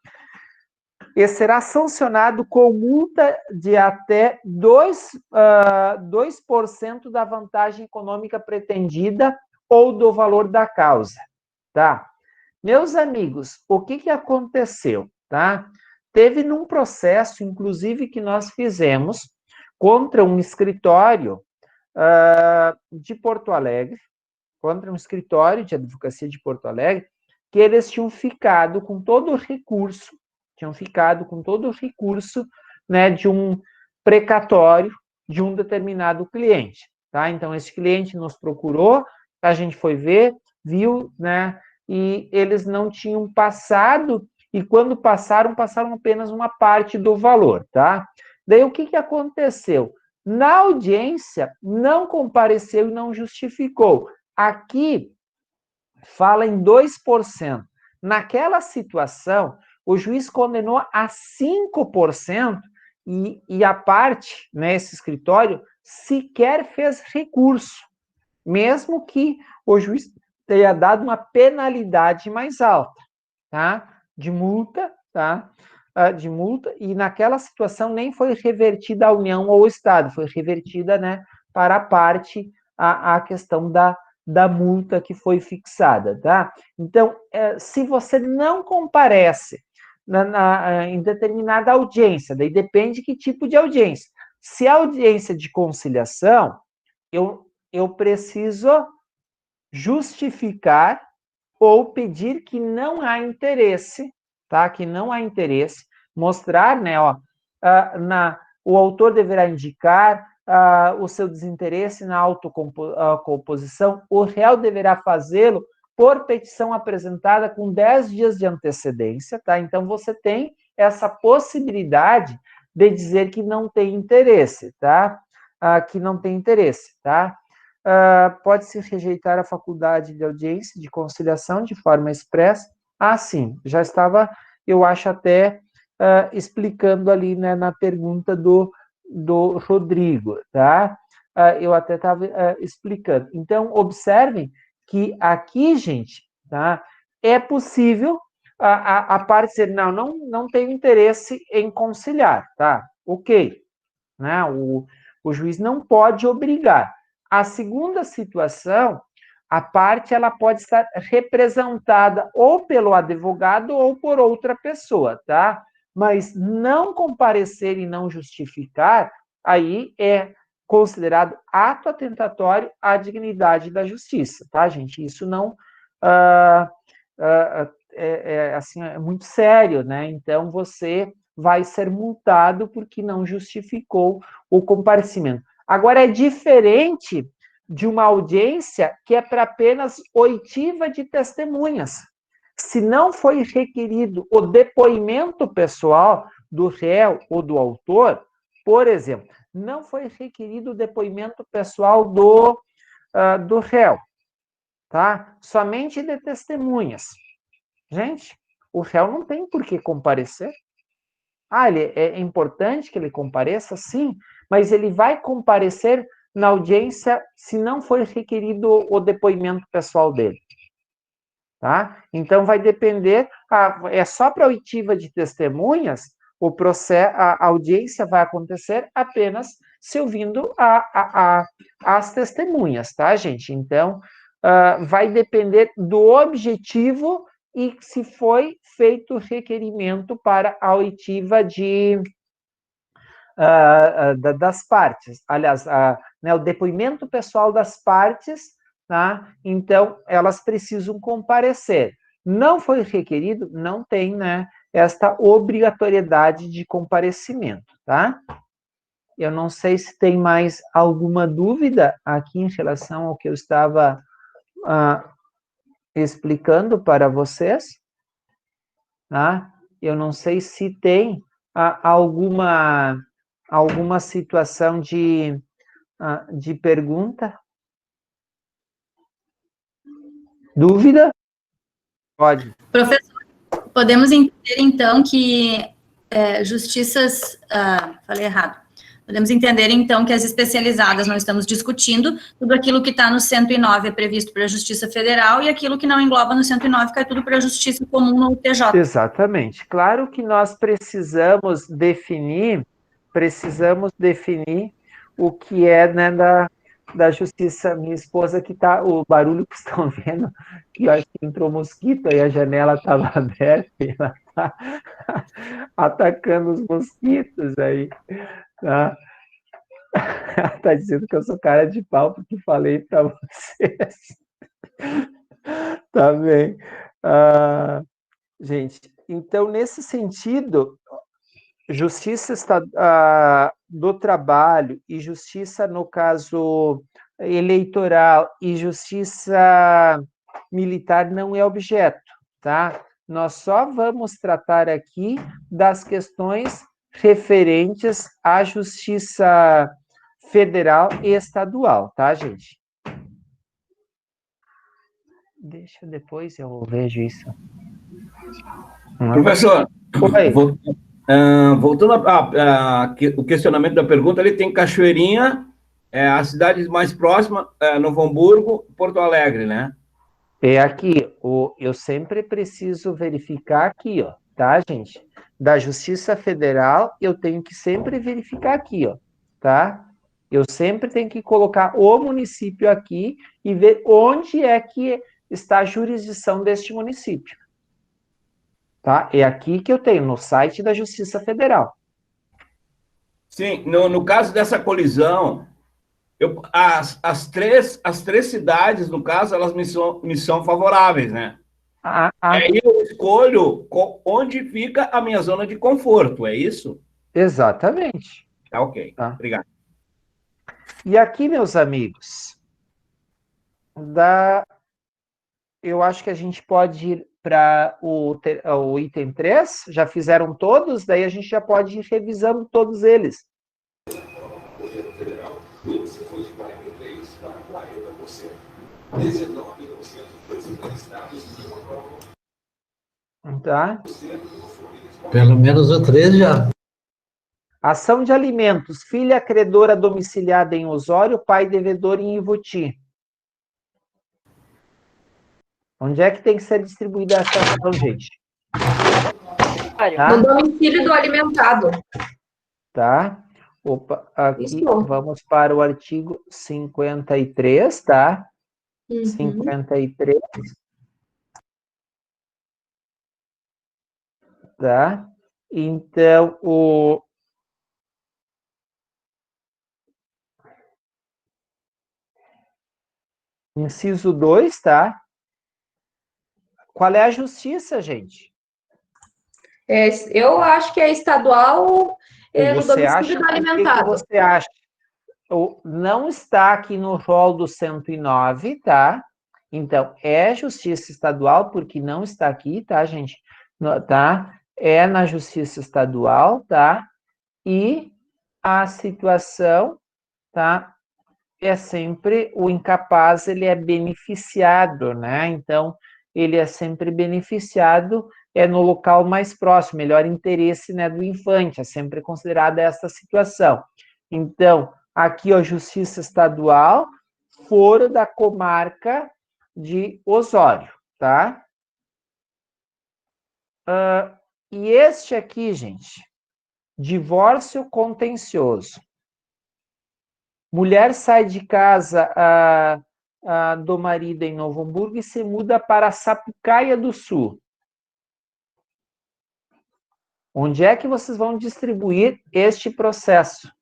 E será sancionado com multa de até 2% da vantagem econômica pretendida ou do valor da causa, tá? Meus amigos, o que aconteceu, tá? Teve num processo, inclusive, que nós fizemos contra um escritório de Porto Alegre, contra um escritório de advocacia de Porto Alegre, que eles tinham ficado com todo o recurso, né, de um precatório de um determinado cliente, tá? Então, esse cliente nos procurou, a gente foi ver, viu, né, e eles não tinham passado, e quando passaram apenas uma parte do valor, tá? Daí, o que aconteceu? Na audiência, não compareceu e não justificou. Aqui, fala em 2%. Naquela situação, o juiz condenou a 5% e a parte, né, esse escritório, sequer fez recurso, mesmo que o juiz tenha dado uma penalidade mais alta, tá? De multa, tá? De multa, e naquela situação nem foi revertida a União ou o Estado, foi revertida, né, para a parte, a questão da multa que foi fixada, tá? Então, se você não comparece em determinada audiência, daí depende que tipo de audiência. Se a audiência de conciliação, eu preciso justificar ou pedir que não há interesse, tá? Que não há interesse, mostrar, né, ó, o autor deverá indicar o seu desinteresse na autocomposição, o réu deverá fazê-lo por petição apresentada com 10 dias de antecedência, tá? Então, você tem essa possibilidade de dizer que não tem interesse, tá? Que não tem interesse, tá? Pode-se rejeitar a faculdade de audiência, de conciliação, de forma expressa. Sim, já estava, eu acho, até explicando ali, né, na pergunta do Rodrigo, tá? Eu até estava explicando. Então, observem que aqui, gente, tá? É possível a parte dizer, não tenho interesse em conciliar, tá? Ok, né? O juiz não pode obrigar. A segunda situação, a parte ela pode estar representada ou pelo advogado ou por outra pessoa, tá? Mas não comparecer e não justificar, aí é considerado ato atentatório à dignidade da justiça, tá, gente? Isso não assim, é muito sério, né? Então, você vai ser multado porque não justificou o comparecimento. Agora, é diferente de uma audiência que é para apenas oitiva de testemunhas. Se não foi requerido o depoimento pessoal do réu ou do autor, por exemplo, não foi requerido o depoimento pessoal do réu, tá? Somente de testemunhas. Gente, o réu não tem por que comparecer, É importante que ele compareça? Sim, mas ele vai comparecer na audiência se não for requerido o depoimento pessoal dele. Tá? Então, vai depender, é só para oitiva de testemunhas, a audiência vai acontecer apenas se ouvindo as testemunhas, tá, gente? Então, vai depender do objetivo e se foi feito requerimento para a oitiva das partes. Aliás, né, o depoimento pessoal das partes, tá? Então, elas precisam comparecer. Não foi requerido, não tem, né, esta obrigatoriedade de comparecimento, tá? Eu não sei se tem mais alguma dúvida aqui em relação ao que eu estava explicando para vocês, tá? Eu não sei se tem alguma situação de pergunta. Dúvida? Pode. Professor, podemos entender, então, que falei errado. Podemos entender, então, que as especializadas não estamos discutindo, tudo aquilo que está no 109 é previsto para a Justiça Federal e aquilo que não engloba no 109 cai tudo para a Justiça Comum no TJ. Exatamente. Claro que nós precisamos definir o que é, né, da justiça. Minha esposa que tá, o barulho que estão vendo, que eu acho que entrou mosquito e a janela estava aberta e ela tá atacando os mosquitos aí, tá? Ela tá dizendo que eu sou cara de pau porque falei para vocês. Tá bem. Gente, então, nesse sentido, justiça do trabalho e justiça, no caso eleitoral, e justiça militar não é objeto, tá? Nós só vamos tratar aqui das questões referentes à justiça federal e estadual, tá, gente? Deixa depois eu vejo isso. Professor, Oi. Voltando o questionamento da pergunta, ele tem Cachoeirinha, a cidade mais próxima, Novo Hamburgo, Porto Alegre, né? É aqui, eu sempre preciso verificar aqui, ó, tá, gente? Da Justiça Federal, eu tenho que sempre verificar aqui, ó, tá? Eu sempre tenho que colocar o município aqui e ver onde é que está a jurisdição deste município. Tá? É aqui que eu tenho, no site da Justiça Federal. Sim, no caso dessa colisão, as três cidades, no caso, elas me são favoráveis, né? Aí eu escolho onde fica a minha zona de conforto, é isso? Exatamente. Tá ok, tá. Obrigado. E aqui, meus amigos, eu acho que a gente pode ir para o item 3, já fizeram todos, daí a gente já pode ir revisando todos eles. Tá? Pelo menos o 3 já. Ação de alimentos, filha credora domiciliada em Osório, pai devedor em Ivoti. Onde é que tem que ser distribuída essa ação, gente? No domicílio do alimentado. Tá? Opa, aqui Isso. vamos para o artigo 53, tá? 53. Tá? Então, o inciso 2, tá? Qual é a justiça, gente? Eu acho que é estadual no domicílio do alimentado. O que você acha? Não está aqui no rol do 109, tá? Então, é justiça estadual, porque não está aqui, tá, gente? Tá? É na justiça estadual, tá? E a situação, tá? É sempre o incapaz, ele é beneficiado, né? Então, ele é sempre beneficiado é no local mais próximo, melhor interesse, né, do infante, é sempre considerada esta situação. Então, aqui, ó, Justiça Estadual, foro da comarca de Osório, tá? E este aqui, gente, divórcio contencioso. Mulher sai de casa do marido em Novo Hamburgo e se muda para Sapucaia do Sul. Onde é que vocês vão distribuir este processo?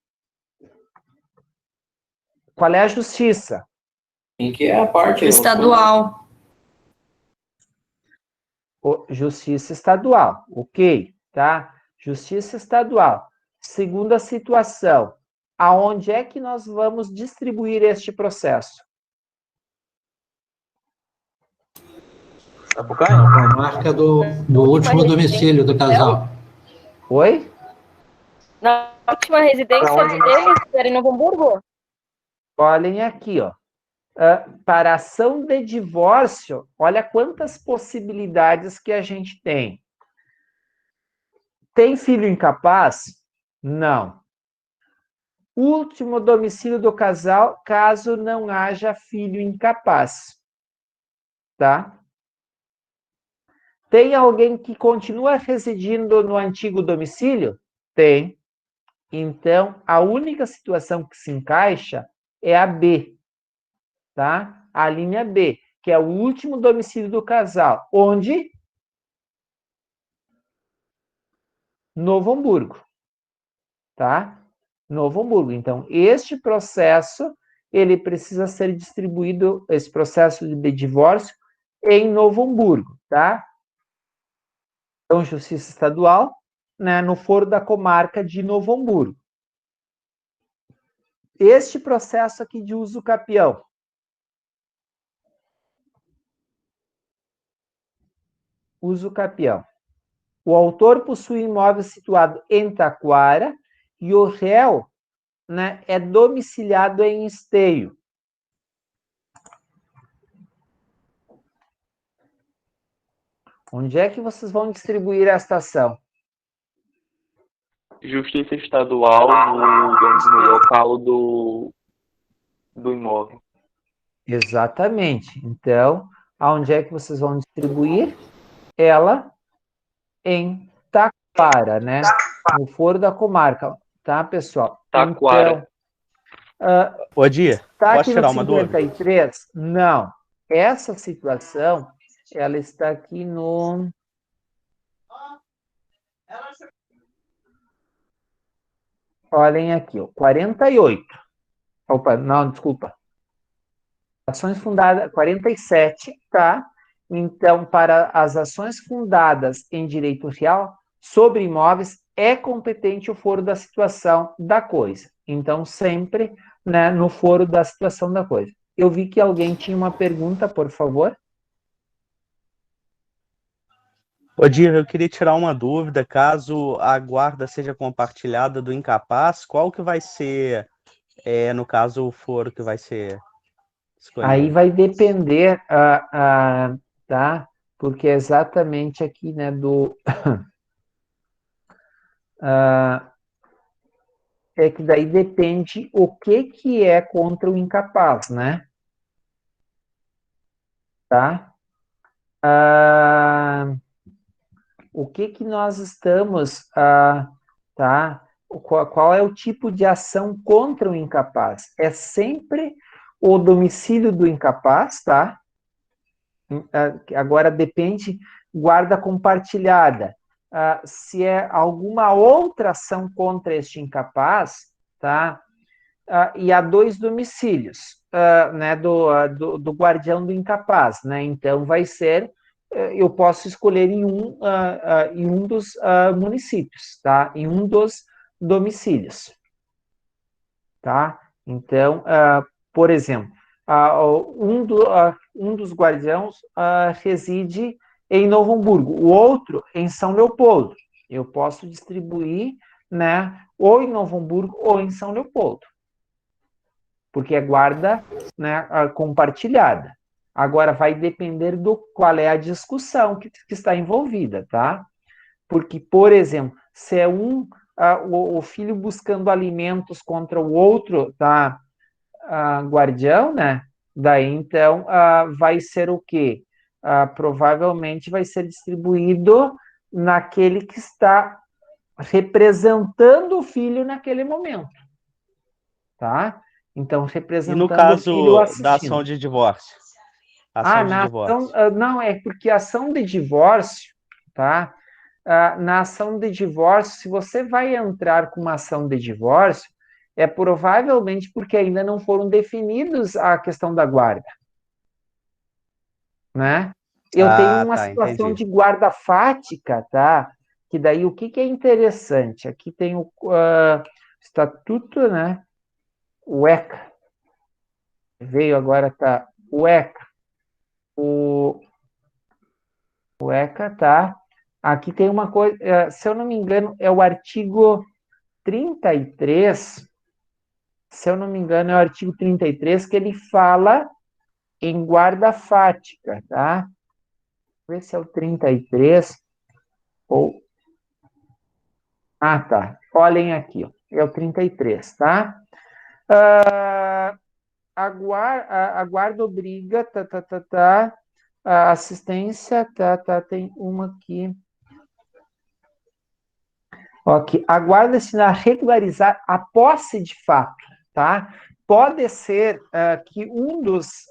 Qual é a justiça? Em que é a parte? Estadual. Justiça estadual, ok, tá? Justiça estadual. Segunda situação, aonde é que nós vamos distribuir este processo? A marca do último domicílio do casal. Oi? Na última residência deles, era em Novo Hamburgo? Olhem aqui, ó. Para ação de divórcio, olha quantas possibilidades que a gente tem. Tem filho incapaz? Não. Último domicílio do casal, caso não haja filho incapaz. Tá? Tem alguém que continua residindo no antigo domicílio? Tem. Então, a única situação que se encaixa é a B. Tá? A linha B, que é o último domicílio do casal. Onde? Novo Hamburgo. Tá? Novo Hamburgo. Então, este processo, ele precisa ser distribuído, esse processo de divórcio, em Novo Hamburgo, tá? Então, Justiça Estadual, né, no foro da comarca de Novo Hamburgo. Este processo aqui de uso capião. Uso capião. O autor possui imóvel situado em Taquara e o réu, né, é domiciliado em Esteio. Onde é que vocês vão distribuir esta ação? Justiça estadual no local do imóvel. Exatamente. Então, aonde é que vocês vão distribuir? Ela em Taquara, né? No foro da comarca, tá, pessoal? Taquara. Então, Ô, Dia, tá posso aqui tirar no uma dúvida? 53? Não. Essa situação, ela está aqui no... Olhem aqui, ó, 48. Opa, não, desculpa. Ações fundadas, 47, tá? Então, para as ações fundadas em direito real sobre imóveis, é competente o foro da situação da coisa. Então, sempre, né, no foro da situação da coisa. Eu vi que alguém tinha uma pergunta, por favor. Ô, Dia, eu queria tirar uma dúvida. Caso a guarda seja compartilhada do incapaz, qual que vai ser, no caso, o foro que vai ser escolhido? Aí vai depender, tá? Porque é exatamente aqui, né, do... é que daí depende o que é contra o incapaz, né? Tá? O que nós estamos, tá? Qual é o tipo de ação contra o incapaz? É sempre o domicílio do incapaz, tá? Agora depende, guarda compartilhada. Se é alguma outra ação contra este incapaz, tá? E há 2 domicílios, né, do guardião do incapaz, né? Então vai ser, eu posso escolher em um dos municípios, tá? Em um dos domicílios, tá? Então, por exemplo, um dos guardiãos reside em Novo Hamburgo, o outro em São Leopoldo. Eu posso distribuir, né, ou em Novo Hamburgo ou em São Leopoldo, porque é guarda, né, compartilhada. Agora, vai depender do qual é a discussão que está envolvida, tá? Porque, por exemplo, se é o filho buscando alimentos contra o outro, tá? Guardião, né? Daí, então, vai ser o quê? Provavelmente vai ser distribuído naquele que está representando o filho naquele momento, tá? Então, E representando no o filho caso da assistindo. ação de divórcio? Ação de Na ação, divórcio. não, é porque a ação de divórcio, tá? Na ação de divórcio, se você vai entrar com uma ação de divórcio, é provavelmente porque ainda não foram definidos a questão da guarda, né? Eu tenho uma Tá, situação entendi. de guarda fática, tá? Que daí o que é interessante? Aqui tem o estatuto, né? O ECA. Veio agora, tá? O ECA. O ECA, tá? Aqui tem uma coisa, se eu não me engano, é o artigo 33, se eu não me engano, é o artigo 33, que ele fala em guarda fática, tá? Vê se é o 33 ou... tá. Olhem aqui, ó. É o 33, tá? A guarda obriga, a assistência, tem uma aqui. Ok, a guarda destina a regularizar a posse de fato, tá? Pode ser que um dos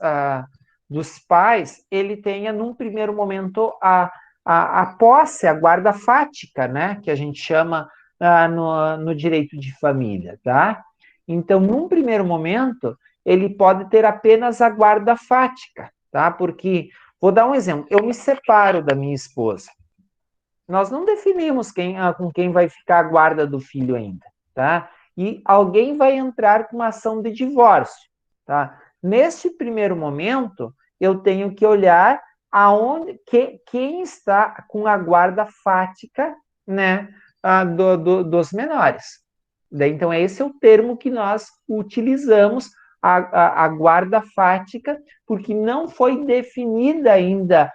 pais, ele tenha, num primeiro momento, a posse, a guarda fática, né? Que a gente chama no direito de família, tá? Então, num primeiro momento, ele pode ter apenas a guarda fática, tá? Porque, vou dar um exemplo, eu me separo da minha esposa. Nós não definimos com quem vai ficar a guarda do filho ainda, tá? E alguém vai entrar com uma ação de divórcio, tá? Neste primeiro momento, eu tenho que olhar quem está com a guarda fática, né, dos menores. Daí, então, esse é o termo que nós utilizamos, a guarda fática, porque não foi definida ainda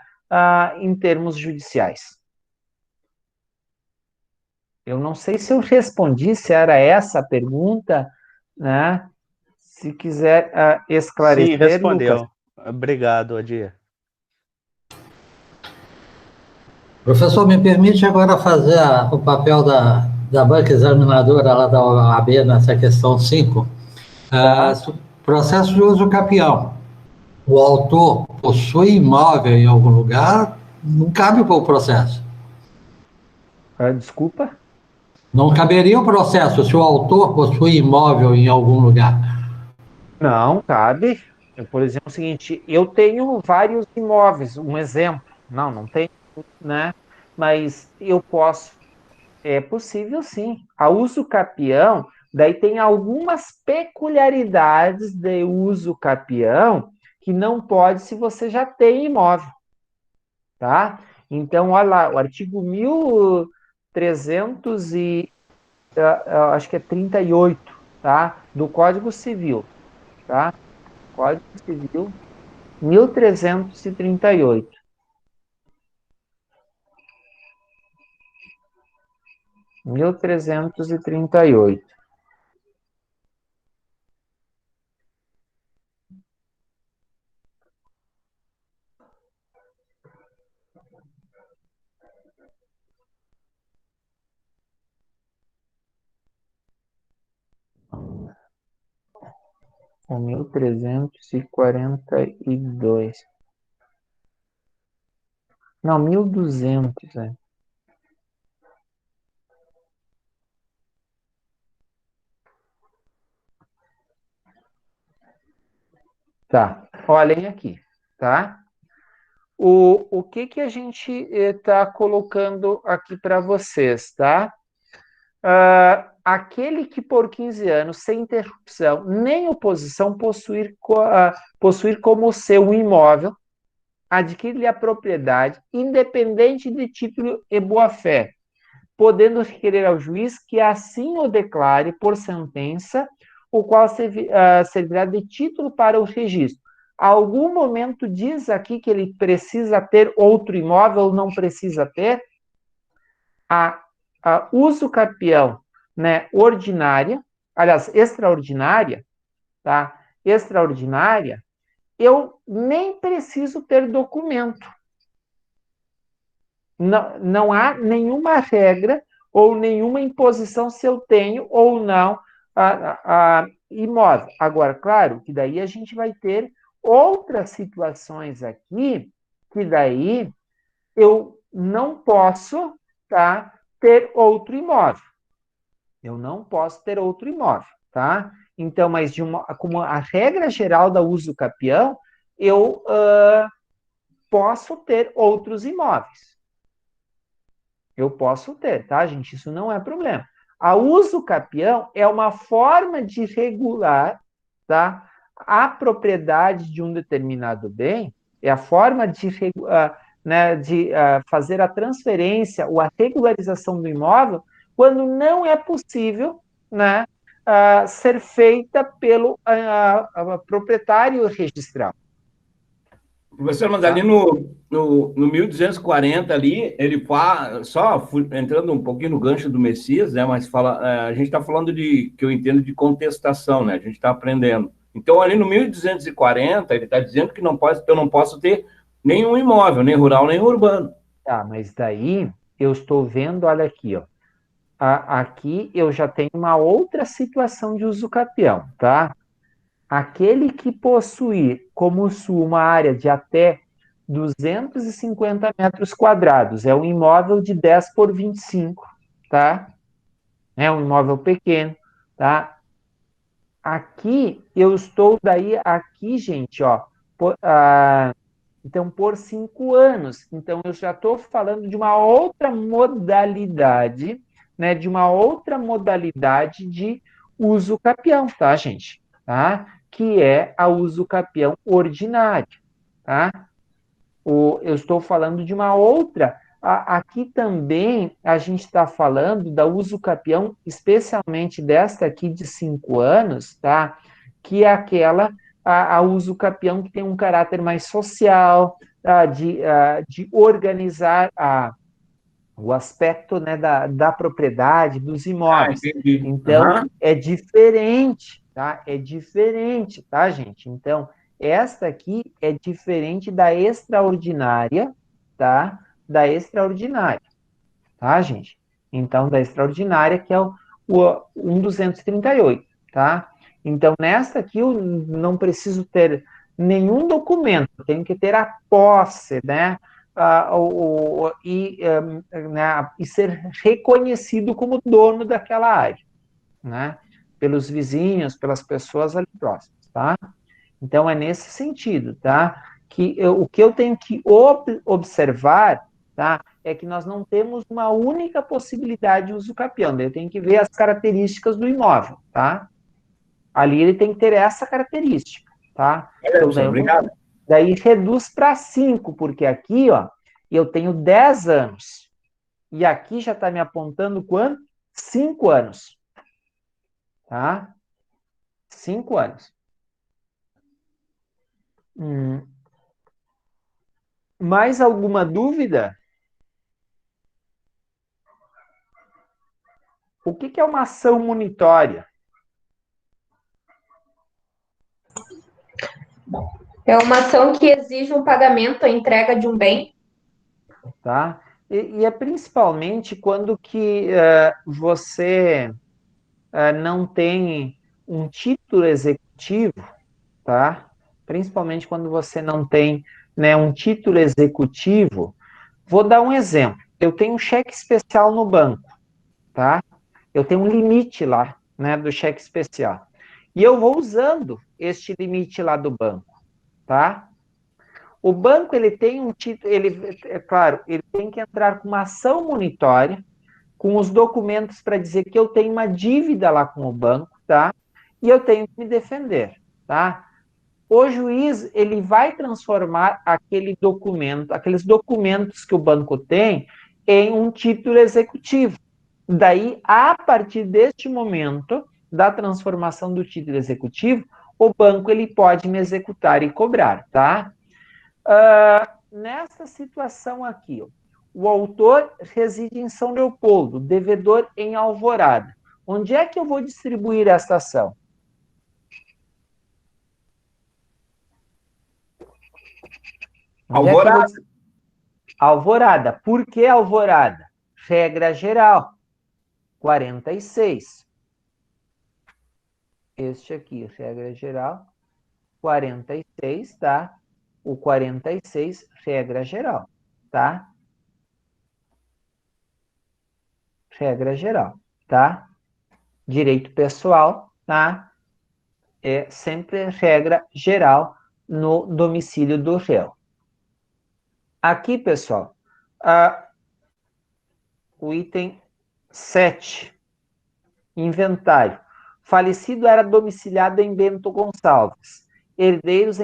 em termos judiciais. Eu não sei se eu respondi, se era essa a pergunta, né? Se quiser esclarecer, Sim, respondeu. Lucas. Obrigado, Odir. Professor, me permite agora fazer o papel da banca examinadora lá da OAB nessa questão 5. Processo de uso capião. O autor possui imóvel em algum lugar, não cabe para o processo. Desculpa? Não caberia o processo se o autor possui imóvel em algum lugar. Não, cabe. Por exemplo, é o seguinte, eu tenho vários imóveis, um exemplo. Não tenho, né? Mas eu posso. É possível, sim. A uso capião, daí tem algumas peculiaridades de uso capião que não pode se você já tem imóvel, tá? Então, olha lá, o artigo 1300 acho que é 38, tá? Do Código Civil, tá? Código Civil 1338. Mil trezentos e trinta e oito. O 1342. Não, 1200, né? Tá, olhem aqui, tá? O que a gente está colocando aqui para vocês, tá? Aquele que por 15 anos, sem interrupção nem oposição, possuir como seu um imóvel, adquire-lhe a propriedade, independente de título e boa-fé, podendo requerer ao juiz que assim o declare por sentença, o qual servirá de título para o registro. Algum momento diz aqui que ele precisa ter outro imóvel ou não precisa ter? A uso capião, né, ordinária, aliás, extraordinária, tá? Extraordinária, eu nem preciso ter documento. Não há nenhuma regra ou nenhuma imposição se eu tenho ou não imóvel. Agora, claro, que daí a gente vai ter outras situações aqui, que daí eu não posso, tá, ter outro imóvel. Eu não posso ter outro imóvel, tá? Então, mas como a regra geral da uso capião, eu posso ter outros imóveis. Eu posso ter, tá, gente? Isso não é problema. A uso capião é uma forma de regular, tá, a propriedade de um determinado bem, é a forma de, fazer a transferência ou a regularização do imóvel quando não é possível, né, ser feita pelo proprietário registral. Professor, mas ali no 1240 ali, ele fala, só entrando um pouquinho no gancho do Messias, né, mas a gente está falando que eu entendo de contestação, né, a gente está aprendendo. Então, ali no 1240, ele está dizendo que eu não posso ter nenhum imóvel, nem rural, nem urbano. Tá, mas daí eu estou vendo, olha aqui, ó, aqui eu já tenho uma outra situação de uso capião, tá? Aquele que possuir como sua uma área de até 250 metros quadrados, é um imóvel de 10 por 25, tá? É um imóvel pequeno, tá? Aqui, eu estou daí, aqui, gente, ó, então, por 5 anos. Então, eu já estou falando de uma outra modalidade, né, de uma outra modalidade de uso capião, tá, gente? Tá? Que é a uso capião ordinário, tá? Eu estou falando de uma outra. Aqui também a gente está falando da uso capião, especialmente desta aqui de 5 anos, tá? Que é aquela, a uso capião que tem um caráter mais social, de organizar o aspecto, né, da propriedade, dos imóveis. Então, é diferente, tá? É diferente, tá, gente? Então, esta aqui é diferente da extraordinária, tá? Da extraordinária, tá, gente? Então, da extraordinária, que é o 1238, tá? Então, nesta aqui, eu não preciso ter nenhum documento, eu tenho que ter a posse, né? E ser reconhecido como dono daquela área, né? Pelos vizinhos, pelas pessoas ali próximas, tá? Então, é nesse sentido, tá? O que eu tenho que observar, tá? É que nós não temos uma única possibilidade de uso capião, eu tenho que ver as características do imóvel, tá? Ali ele tem que ter essa característica, tá? Então, obrigado. Daí reduz para 5, porque aqui, ó, eu tenho 10 anos. E aqui já está me apontando quanto? 5 anos. Tá? 5 anos. Mais alguma dúvida? O que é uma ação munitória? É uma ação que exige um pagamento, a entrega de um bem. Tá? E é principalmente quando que você não tem um título executivo, tá? Principalmente quando você não tem, né, um título executivo. Vou dar um exemplo. Eu tenho um cheque especial no banco, tá? Eu tenho um limite lá, né, do cheque especial. E eu vou usando este limite lá do banco, tá? O banco, ele tem um título, é claro, ele tem que entrar com uma ação munitória, com os documentos para dizer que eu tenho uma dívida lá com o banco, tá? E eu tenho que me defender, tá? O juiz, ele vai transformar aquele documento, aqueles documentos que o banco tem, em um título executivo. Daí, a partir deste momento da transformação do título executivo, o banco ele pode me executar e cobrar, tá? Nessa situação aqui, ó, o autor reside em São Leopoldo, devedor em Alvorada. Onde é que eu vou distribuir esta ação? Alvorada. Alvorada. Por que Alvorada? Regra geral. 46. Este aqui, regra geral. 46, tá? O 46, regra geral, tá? Regra geral, tá? Direito pessoal, tá? É sempre regra geral no domicílio do réu. Aqui, pessoal, o item 7, inventário. Falecido era domiciliado em Bento Gonçalves. Herdeiros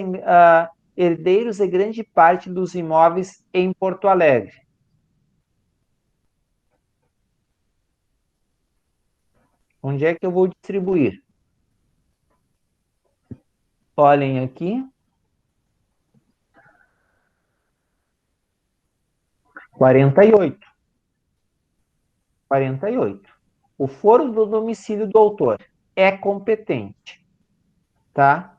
e grande parte dos imóveis em Porto Alegre. Onde é que eu vou distribuir? Olhem aqui. 48. 48. O foro do domicílio do autor é competente, tá?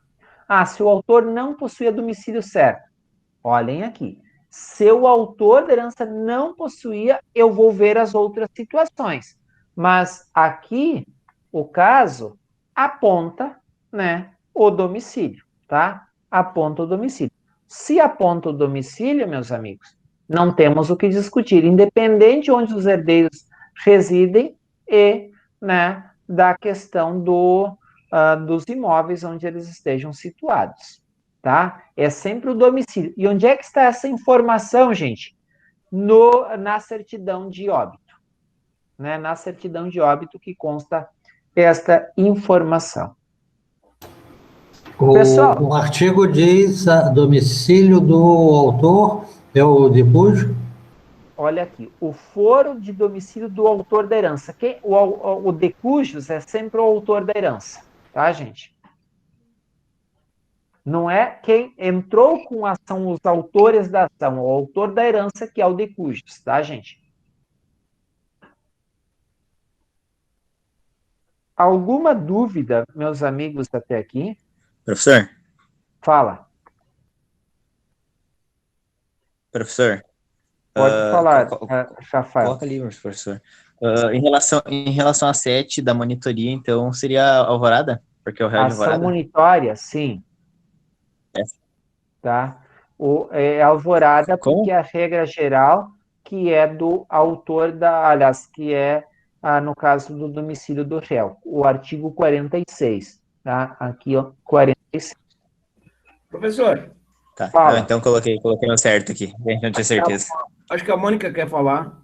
Se o autor não possuía domicílio certo, olhem aqui. Se o autor da herança não possuía, eu vou ver as outras situações. Mas aqui, o caso aponta, né, o domicílio, tá? Aponta o domicílio. Se aponta o domicílio, meus amigos, não temos o que discutir, independente de onde os herdeiros residem e, né, da questão dos imóveis onde eles estejam situados, tá? É sempre o domicílio. E onde é que está essa informação, gente? Na certidão de óbito, né? Na certidão de óbito que consta esta informação. Pessoal, o artigo diz domicílio do autor é o de cujo? Olha aqui, o foro de domicílio do autor da herança. O de cujos é sempre o autor da herança, tá, gente? Não é quem entrou com a ação, os autores da ação, o autor da herança que é o de cujos, tá, gente? Alguma dúvida, meus amigos, até aqui? Professor? Fala. Professor? Pode falar, Rafael. Coloca ali, professor. Em relação a 7 da monitoria, então, seria Alvorada? Porque é o réu de Alvorada? Ação monitória, sim. Tá? É Alvorada, porque é a regra geral que é do autor aliás, que é, no caso do domicílio do réu, o artigo 46, tá? Aqui, ó, 46. Professor. Tá, então coloquei no certo aqui, a gente não tinha certeza. Acho que a Mônica quer falar.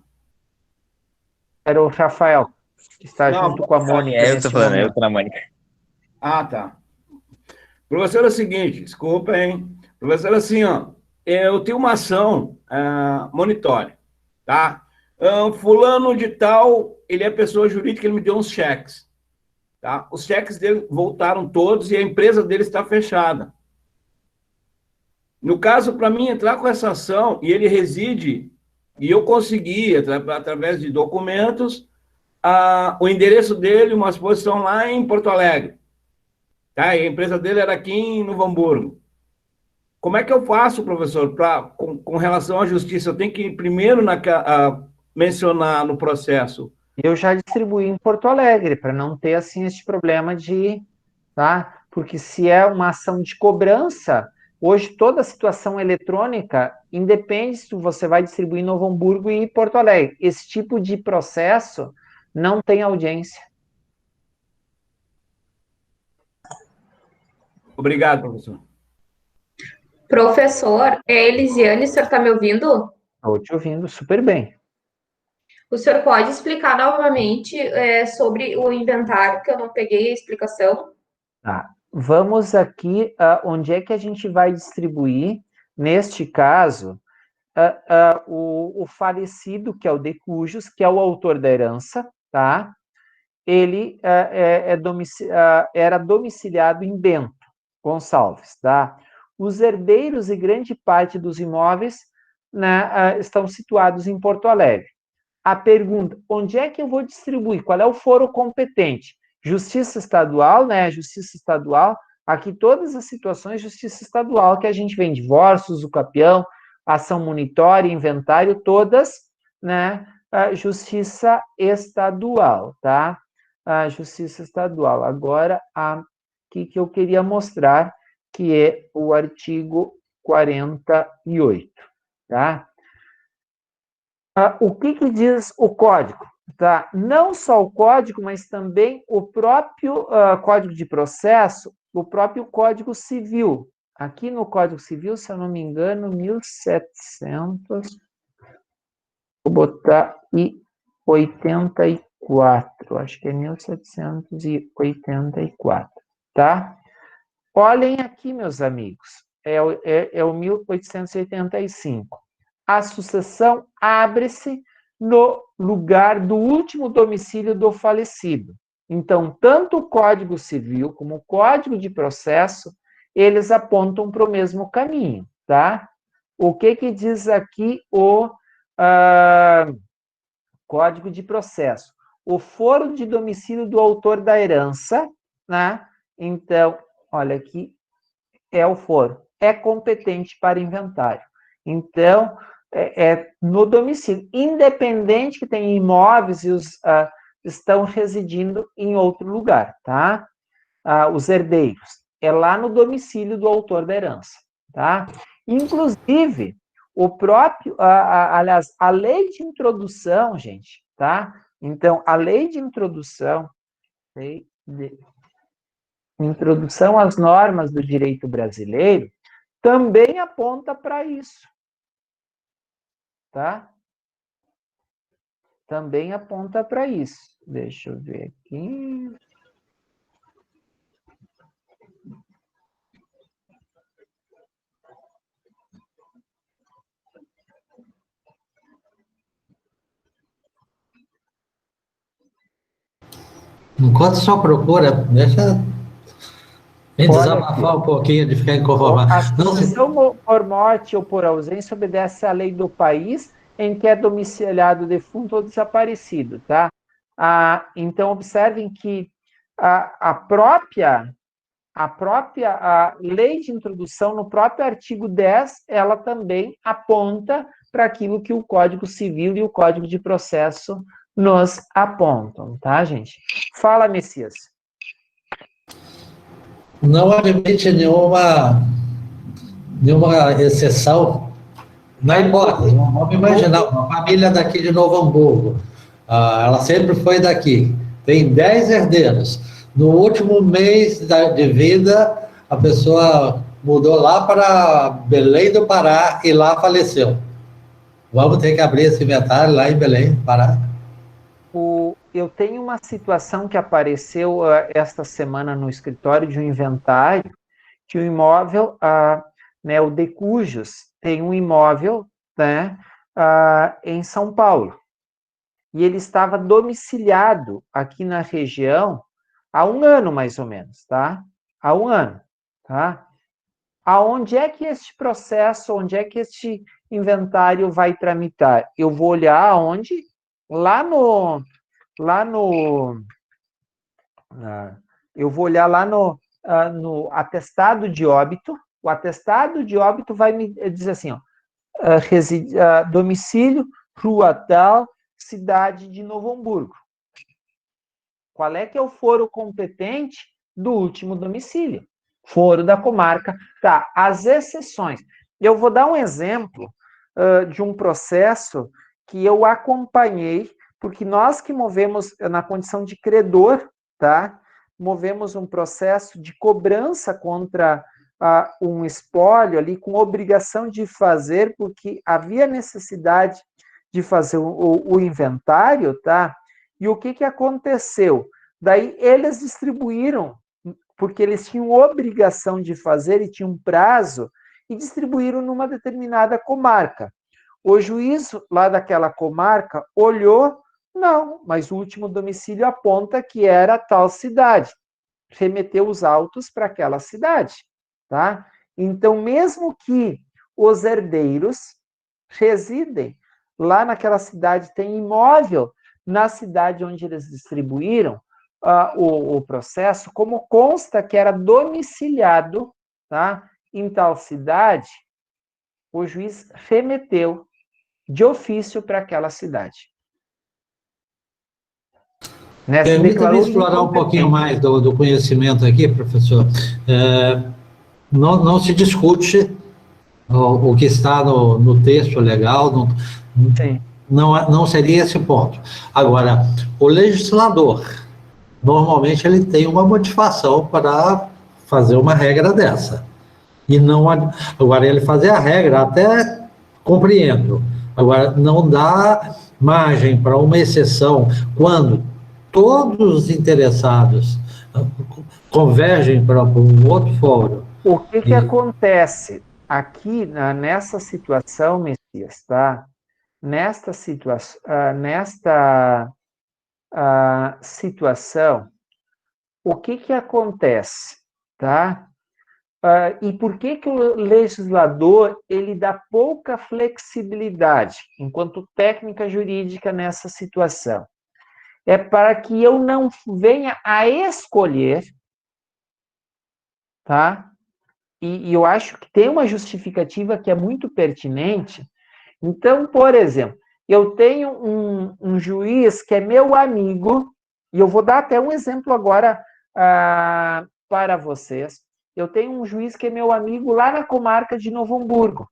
Era o Rafael, que está junto com a Mônica. Eu tô falando, eu tô na Mônica. Tá. Professor, é o seguinte, desculpa, hein? Professor, assim, ó, eu tenho uma ação monitória, tá? Fulano de tal, ele é pessoa jurídica, ele me deu uns cheques, tá? Os cheques dele voltaram todos e a empresa dele está fechada. No caso, para mim entrar com essa ação, e ele reside, e eu consegui, através de documentos, o endereço dele, uma exposição lá em Porto Alegre. Tá? E a empresa dele era aqui em Novo Hamburgo. Como é que eu faço, professor, com relação à justiça? Eu tenho que primeiro mencionar no processo. Eu já distribuí em Porto Alegre, para não ter, assim, esse problema de... Tá? Porque se é uma ação de cobrança, hoje toda a situação eletrônica independe se você vai distribuir em Novo Hamburgo e Porto Alegre. Esse tipo de processo não tem audiência. Obrigado, professor. Professor, Elisiane, o senhor está me ouvindo? Estou te ouvindo super bem. O senhor pode explicar novamente sobre o inventário, que eu não peguei a explicação? Tá. Vamos aqui, onde é que a gente vai distribuir, neste caso, o falecido, que é o de cujos, que é o autor da herança, tá? Ele era domiciliado em Bento, Gonçalves, tá? Os herdeiros e grande parte dos imóveis, né, estão situados em Porto Alegre. A pergunta, onde é que eu vou distribuir? Qual é o foro competente? Justiça estadual, né? Justiça estadual. Aqui todas as situações, justiça estadual, que a gente vê em divórcios, o capião, ação monitória, inventário, todas, né? A justiça estadual, tá? A justiça estadual. Agora, aqui que eu queria mostrar, que é o artigo 48, tá? O que diz o código? Tá? Não só o código, mas também o próprio Código de Processo, o próprio Código Civil. Aqui no Código Civil, se eu não me engano, 1700, vou botar 84, acho que é 1784, tá? Olhem aqui, meus amigos, é o 1885. A sucessão abre-se no lugar do último domicílio do falecido. Então, tanto o Código Civil como o Código de Processo, eles apontam para o mesmo caminho, tá? O que diz aqui o Código de Processo? O foro de domicílio do autor da herança, né? Então, olha aqui, é o foro. É competente para inventário. Então, no domicílio, independente que tenha imóveis e estão residindo em outro lugar, tá? Os herdeiros. É lá no domicílio do autor da herança, tá? Inclusive, o próprio, aliás, a lei de introdução, gente, tá? Então, a lei de introdução, introdução às normas do direito brasileiro, também aponta para isso, tá? Também aponta para isso. Deixa eu ver aqui. Enquanto só procura, deixa eu desabafar um pouquinho de ficar inconformado. A sucessão por morte ou por ausência obedece à lei do país em que é domiciliado o defunto ou desaparecido, tá? Então, observem que a própria lei de introdução, no próprio artigo 10, ela também aponta para aquilo que o Código Civil e o Código de Processo nos apontam, tá, gente? Fala, Messias. Não admite nenhuma exceção na hipótese. Vamos imaginar, uma família daqui de Novo Hamburgo, ela sempre foi daqui, tem 10 herdeiros. No último mês de vida, a pessoa mudou lá para Belém do Pará e lá faleceu. Vamos ter que abrir esse inventário lá em Belém do Pará. Eu tenho uma situação que apareceu esta semana no escritório de um inventário, que o imóvel, né, o Decujos, tem um imóvel, né, em São Paulo. E ele estava domiciliado aqui na região há 1 ano, mais ou menos, tá? Há 1 ano, tá? Aonde é que este processo, onde é que este inventário vai tramitar? Eu vou olhar aonde? Eu vou olhar lá no atestado de óbito. O atestado de óbito vai me dizer assim, ó, domicílio, rua tal, cidade de Novo Hamburgo. Qual é que é o foro competente do último domicílio? Foro da comarca. Tá, as exceções. Eu vou dar um exemplo de um processo que eu acompanhei, porque nós que movemos na condição de credor, tá? Movemos um processo de cobrança contra um espólio ali, com obrigação de fazer, porque havia necessidade de fazer o inventário, tá? E o que aconteceu? Daí eles distribuíram, porque eles tinham obrigação de fazer e tinham prazo, e distribuíram numa determinada comarca. O juiz lá daquela comarca olhou, não, mas o último domicílio aponta que era tal cidade. Remeteu os autos para aquela cidade. tá? Então, mesmo que os herdeiros residem lá naquela cidade, tem imóvel na cidade onde eles distribuíram o processo, como consta que era domiciliado, tá, em tal cidade, o juiz remeteu de ofício para aquela cidade. Né? Permita-me explorar um pouquinho mais do conhecimento aqui, professor. Não se discute o que está no texto legal, não seria esse ponto. Agora, o legislador, normalmente ele tem uma motivação para fazer uma regra dessa. E não, agora, ele fazer a regra, até compreendo. Agora, não dá margem para uma exceção quando todos os interessados convergem para um outro fórum. O que acontece aqui nessa situação, Messias, tá? Nesta situação, o que acontece, tá? E por que o legislador ele dá pouca flexibilidade enquanto técnica jurídica nessa situação? É para que eu não venha a escolher, tá? E eu acho que tem uma justificativa que é muito pertinente. Então, por exemplo, eu tenho um juiz que é meu amigo, e eu vou dar até um exemplo agora para vocês. Eu tenho um juiz que é meu amigo lá na comarca de Novo Hamburgo.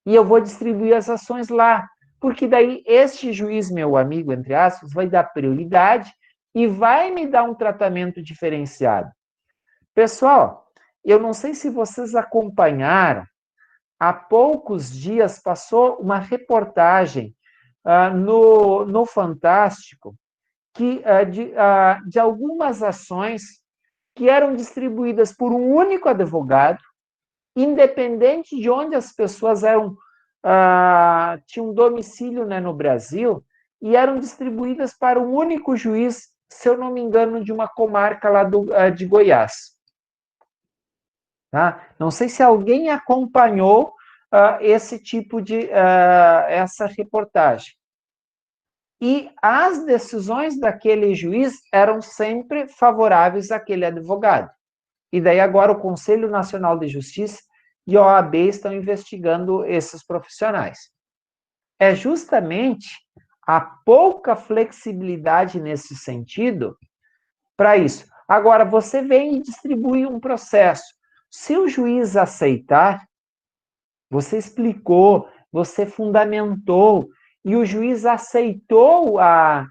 E eu vou distribuir as ações lá. Porque daí este juiz, meu amigo, entre aspas, vai dar prioridade e vai me dar um tratamento diferenciado. Pessoal, eu não sei se vocês acompanharam, há poucos dias passou uma reportagem no Fantástico de algumas ações que eram distribuídas por um único advogado, independente de onde as pessoas tinham domicílio, né, no Brasil, e eram distribuídas para um único juiz, se eu não me engano, de uma comarca lá de Goiás. Tá? Não sei se alguém acompanhou esse tipo de essa reportagem. E as decisões daquele juiz eram sempre favoráveis àquele advogado. E daí agora o Conselho Nacional de Justiça e a OAB estão investigando esses profissionais. É justamente a pouca flexibilidade nesse sentido para isso. Agora, você vem e distribui um processo. Se o juiz aceitar, você explicou, você fundamentou, e o juiz aceitou a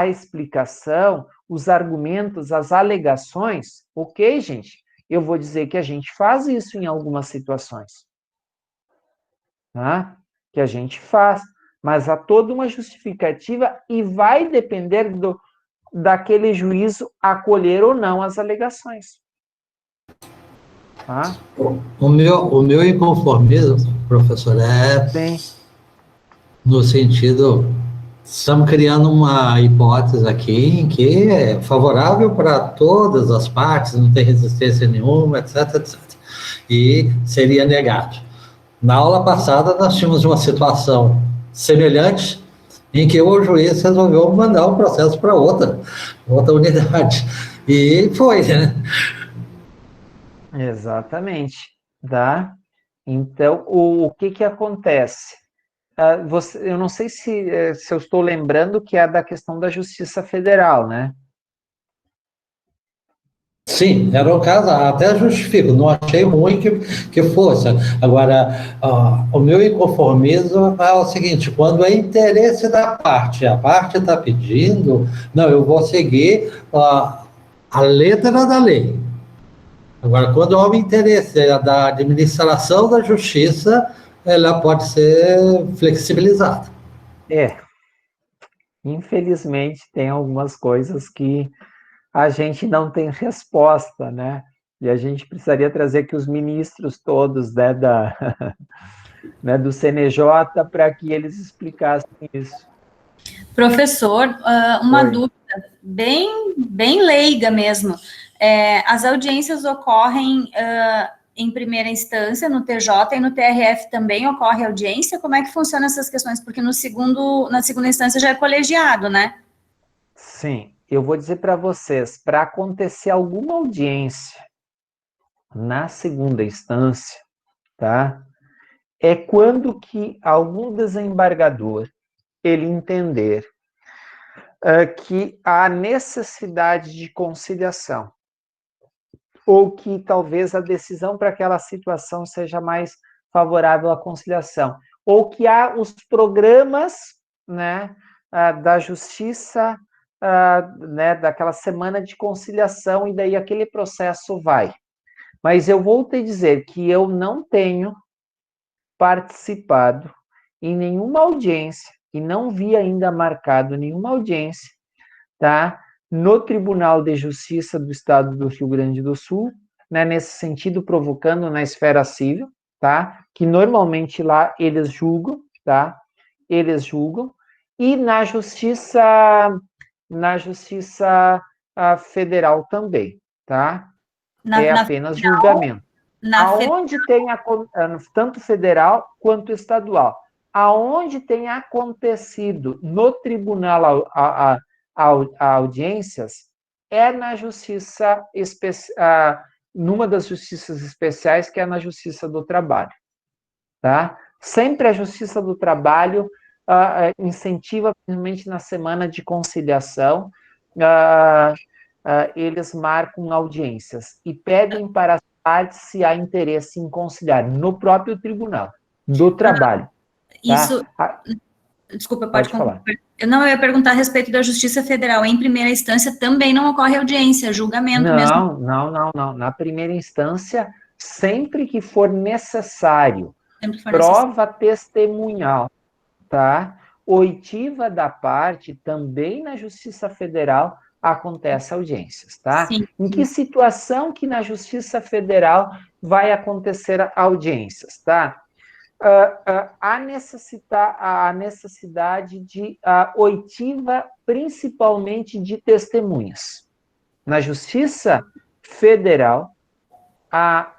explicação, os argumentos, as alegações, ok, gente? Eu vou dizer que a gente faz isso em algumas situações. Tá? Que a gente faz, mas há toda uma justificativa e vai depender daquele juízo acolher ou não as alegações. Tá? O meu inconformismo, professor, no sentido, estamos criando uma hipótese aqui em que é favorável para todas as partes, não tem resistência nenhuma, etc, etc. E seria negado. Na aula passada, nós tínhamos uma situação semelhante em que o juiz resolveu mandar o processo para outra unidade. E foi, né? Exatamente. Tá? Então, o que acontece? Eu não sei se eu estou lembrando que é da questão da Justiça Federal, né? Sim, era o caso, até justifico, não achei ruim que fosse. Agora, o meu inconformismo é o seguinte, quando é interesse da parte, a parte está pedindo, não, eu vou seguir a letra da lei. Agora, quando há o interesse da administração da justiça, ela pode ser flexibilizada. Infelizmente, tem algumas coisas que a gente não tem resposta, né? E a gente precisaria trazer aqui os ministros todos, né, do CNJ para que eles explicassem isso. Professor, uma dúvida bem leiga mesmo. As audiências ocorrem em primeira instância, no TJ, e no TRF também ocorre audiência? Como é que funcionam essas questões? Porque na segunda instância já é colegiado, né? Sim, eu vou dizer para vocês, para acontecer alguma audiência na segunda instância, tá? É quando que algum desembargador, ele entender que há necessidade de conciliação, ou que talvez a decisão para aquela situação seja mais favorável à conciliação, ou que há os programas, né, da justiça, né, daquela semana de conciliação, e daí aquele processo vai. Mas eu vou te dizer que eu não tenho participado em nenhuma audiência, e não vi ainda marcado nenhuma audiência, tá? No Tribunal de Justiça do Estado do Rio Grande do Sul, né, nesse sentido, provocando na esfera civil, tá? Que normalmente lá eles julgam, tá? Eles julgam, e na Justiça Federal também, tá? Apenas julgamento. Aonde tem, tanto federal quanto estadual, aonde tem acontecido no tribunal audiências, é na justiça, numa das justiças especiais, que é na Justiça do Trabalho, tá? Sempre a Justiça do Trabalho incentiva, principalmente na semana de conciliação, eles marcam audiências e pedem para as partes se há interesse em conciliar no próprio Tribunal do Trabalho. Isso... Tá? Desculpa, pode falar. Eu ia perguntar a respeito da Justiça Federal. Em primeira instância também não ocorre audiência, julgamento mesmo? Não. Na primeira instância, sempre que for necessário, prova testemunhal, tá? Oitiva da parte, também na Justiça Federal acontece audiências, tá? Sim. Em que situação que na Justiça Federal vai acontecer audiências, tá? A necessidade de oitiva, principalmente de testemunhas. Na Justiça Federal,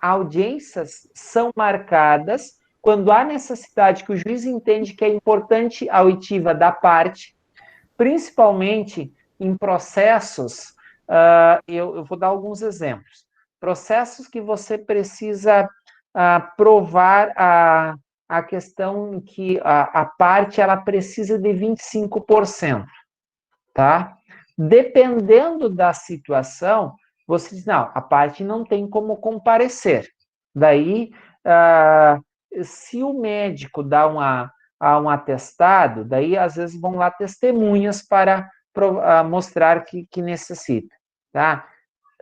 audiências são marcadas quando há necessidade, que o juiz entende que é importante a oitiva da parte, principalmente em processos, eu vou dar alguns exemplos. Processos que você precisa provar a questão que a parte ela precisa de 25%, tá? Dependendo da situação, você diz, não, a parte não tem como comparecer. Daí, se o médico dá um atestado, daí às vezes vão lá testemunhas para mostrar que necessita, tá?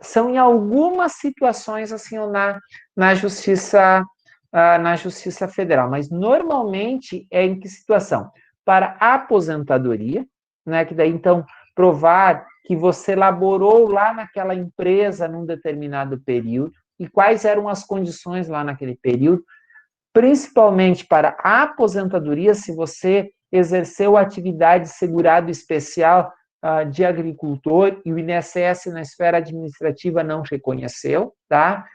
São em algumas situações assim na Justiça Federal, mas normalmente é em que situação? Para aposentadoria, né? Que daí então provar que você laborou lá naquela empresa num determinado período e quais eram as condições lá naquele período, principalmente para a aposentadoria, se você exerceu atividade segurado especial de agricultor e o INSS na esfera administrativa não reconheceu, tá?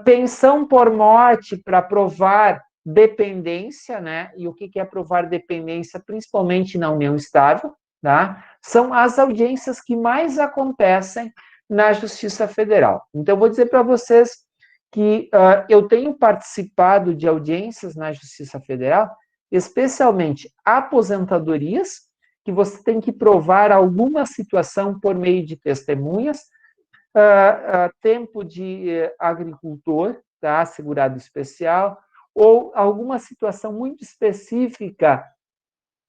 Pensão por morte para provar dependência, né? E o que é provar dependência, principalmente na união estável, tá? São as audiências que mais acontecem na Justiça Federal. Então, vou dizer para vocês que eu tenho participado de audiências na Justiça Federal, especialmente aposentadorias, que você tem que provar alguma situação por meio de testemunhas, tempo de agricultor, tá, segurado especial, ou alguma situação muito específica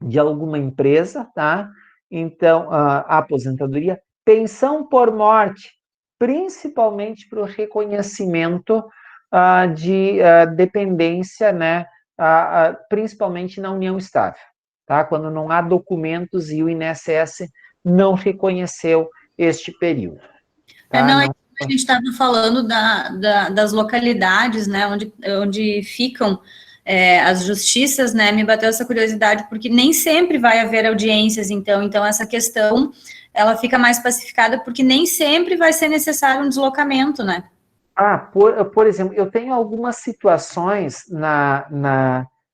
de alguma empresa, tá? Então, a aposentadoria, pensão por morte, principalmente para o reconhecimento de dependência, né? Principalmente na união estável, tá? Quando não há documentos e o INSS não reconheceu este período. Tá? A gente estava falando das localidades, né, onde ficam as justiças, né, me bateu essa curiosidade, porque nem sempre vai haver audiências, então essa questão ela fica mais pacificada, porque nem sempre vai ser necessário um deslocamento, né? Por exemplo, eu tenho algumas situações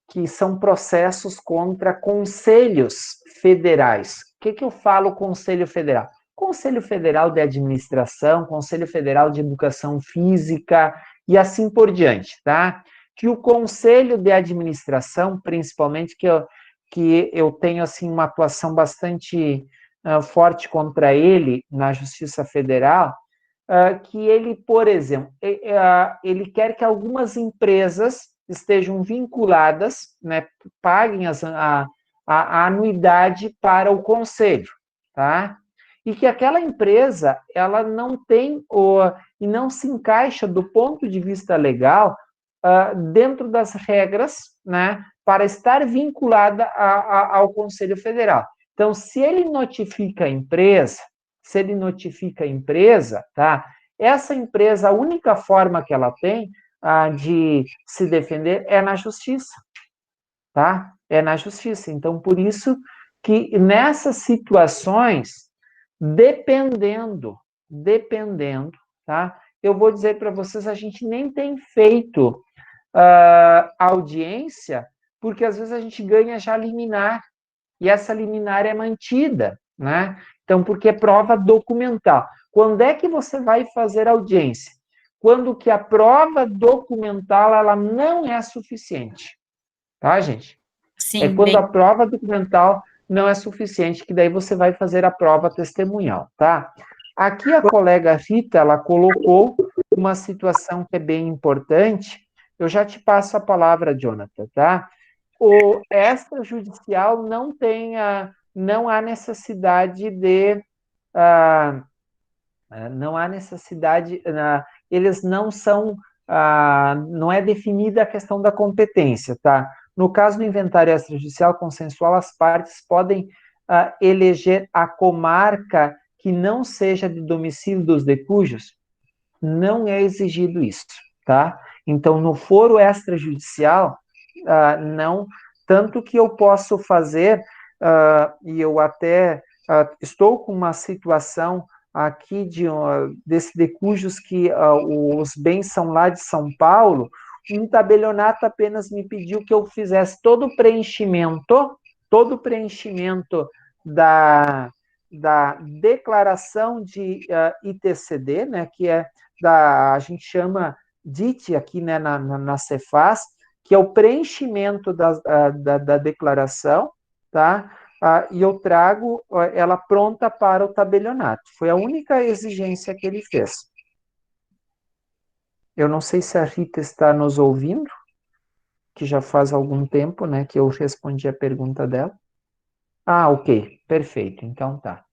que são processos contra conselhos federais. O que eu falo Conselho Federal? Conselho Federal de Administração, Conselho Federal de Educação Física e assim por diante, tá? Que o Conselho de Administração, principalmente, que eu tenho, assim, uma atuação bastante forte contra ele na Justiça Federal, que ele, por exemplo, ele quer que algumas empresas estejam vinculadas, né, paguem a anuidade para o conselho, tá? E que aquela empresa, ela não tem, e não se encaixa do ponto de vista legal, dentro das regras, né, para estar vinculada ao Conselho Federal. Então, se ele notifica a empresa, tá? Essa empresa, a única forma que ela tem de se defender é na justiça, tá? É na justiça. Então, por isso que nessas situações, dependendo, tá? Eu vou dizer para vocês, a gente nem tem feito audiência, porque às vezes a gente ganha já liminar, e essa liminar é mantida, né? Então, porque é prova documental. Quando é que você vai fazer audiência? Quando que a prova documental, ela não é suficiente. Tá, gente? Sim, é quando a prova documental não é suficiente, que daí você vai fazer a prova testemunhal, tá? Aqui a colega Rita, ela colocou uma situação que é bem importante. Eu já te passo a palavra, Jonathan, tá? O extrajudicial não há necessidade de... não há necessidade... eles não são... não é definida a questão da competência, tá? No caso do inventário extrajudicial consensual, as partes podem eleger a comarca que não seja de domicílio dos decujos. Não é exigido isso, tá? Então, no foro extrajudicial, não, tanto que eu posso fazer, e eu até estou com uma situação aqui desse decujos que os bens são lá de São Paulo. Um tabelionato apenas me pediu que eu fizesse todo o preenchimento da declaração de ITCD, né, que é a gente chama DIT aqui, né, na Cefaz, que é o preenchimento da declaração, tá? E eu trago ela pronta para o tabelionato. Foi a única exigência que ele fez. Eu não sei se a Rita está nos ouvindo, que já faz algum tempo, né, que eu respondi a pergunta dela. Ok, perfeito, então tá.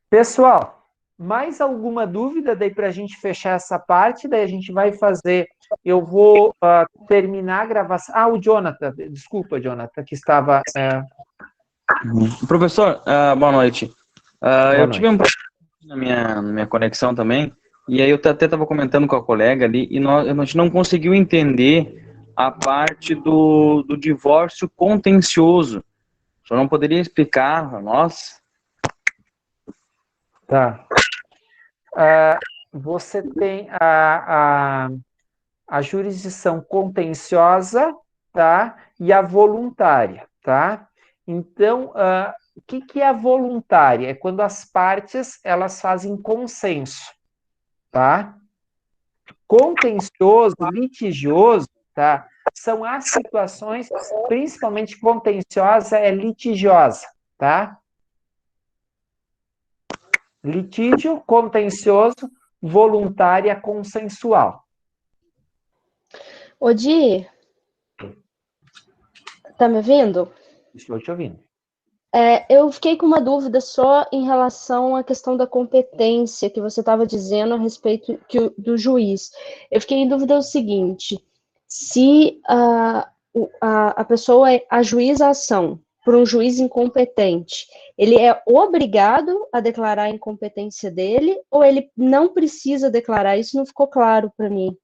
Pessoal, mais alguma dúvida daí para a gente fechar essa parte? Daí a gente vai fazer, eu vou terminar a gravação. O Jonathan, desculpa, Jonathan, que estava... Professor, boa noite. Eu tive um problema na minha conexão também, e aí eu até estava comentando com a colega ali, e a gente não conseguiu entender a parte do divórcio contencioso. O senhor não poderia explicar para nós? Tá. Você tem a jurisdição contenciosa, tá? E a voluntária, tá? Então, o que é a voluntária? É quando as partes, elas fazem consenso, tá? Contencioso, litigioso, tá? São as situações, principalmente contenciosa é litigiosa, tá? Litígio, contencioso, voluntária, consensual. Odir, tá me ouvindo? Estou te ouvindo. Eu fiquei com uma dúvida só em relação à questão da competência que você estava dizendo a respeito do juiz. Eu fiquei em dúvida o seguinte: se a pessoa ajuiza a ação por um juiz incompetente, ele é obrigado a declarar a incompetência dele ou ele não precisa declarar? Isso não ficou claro para mim.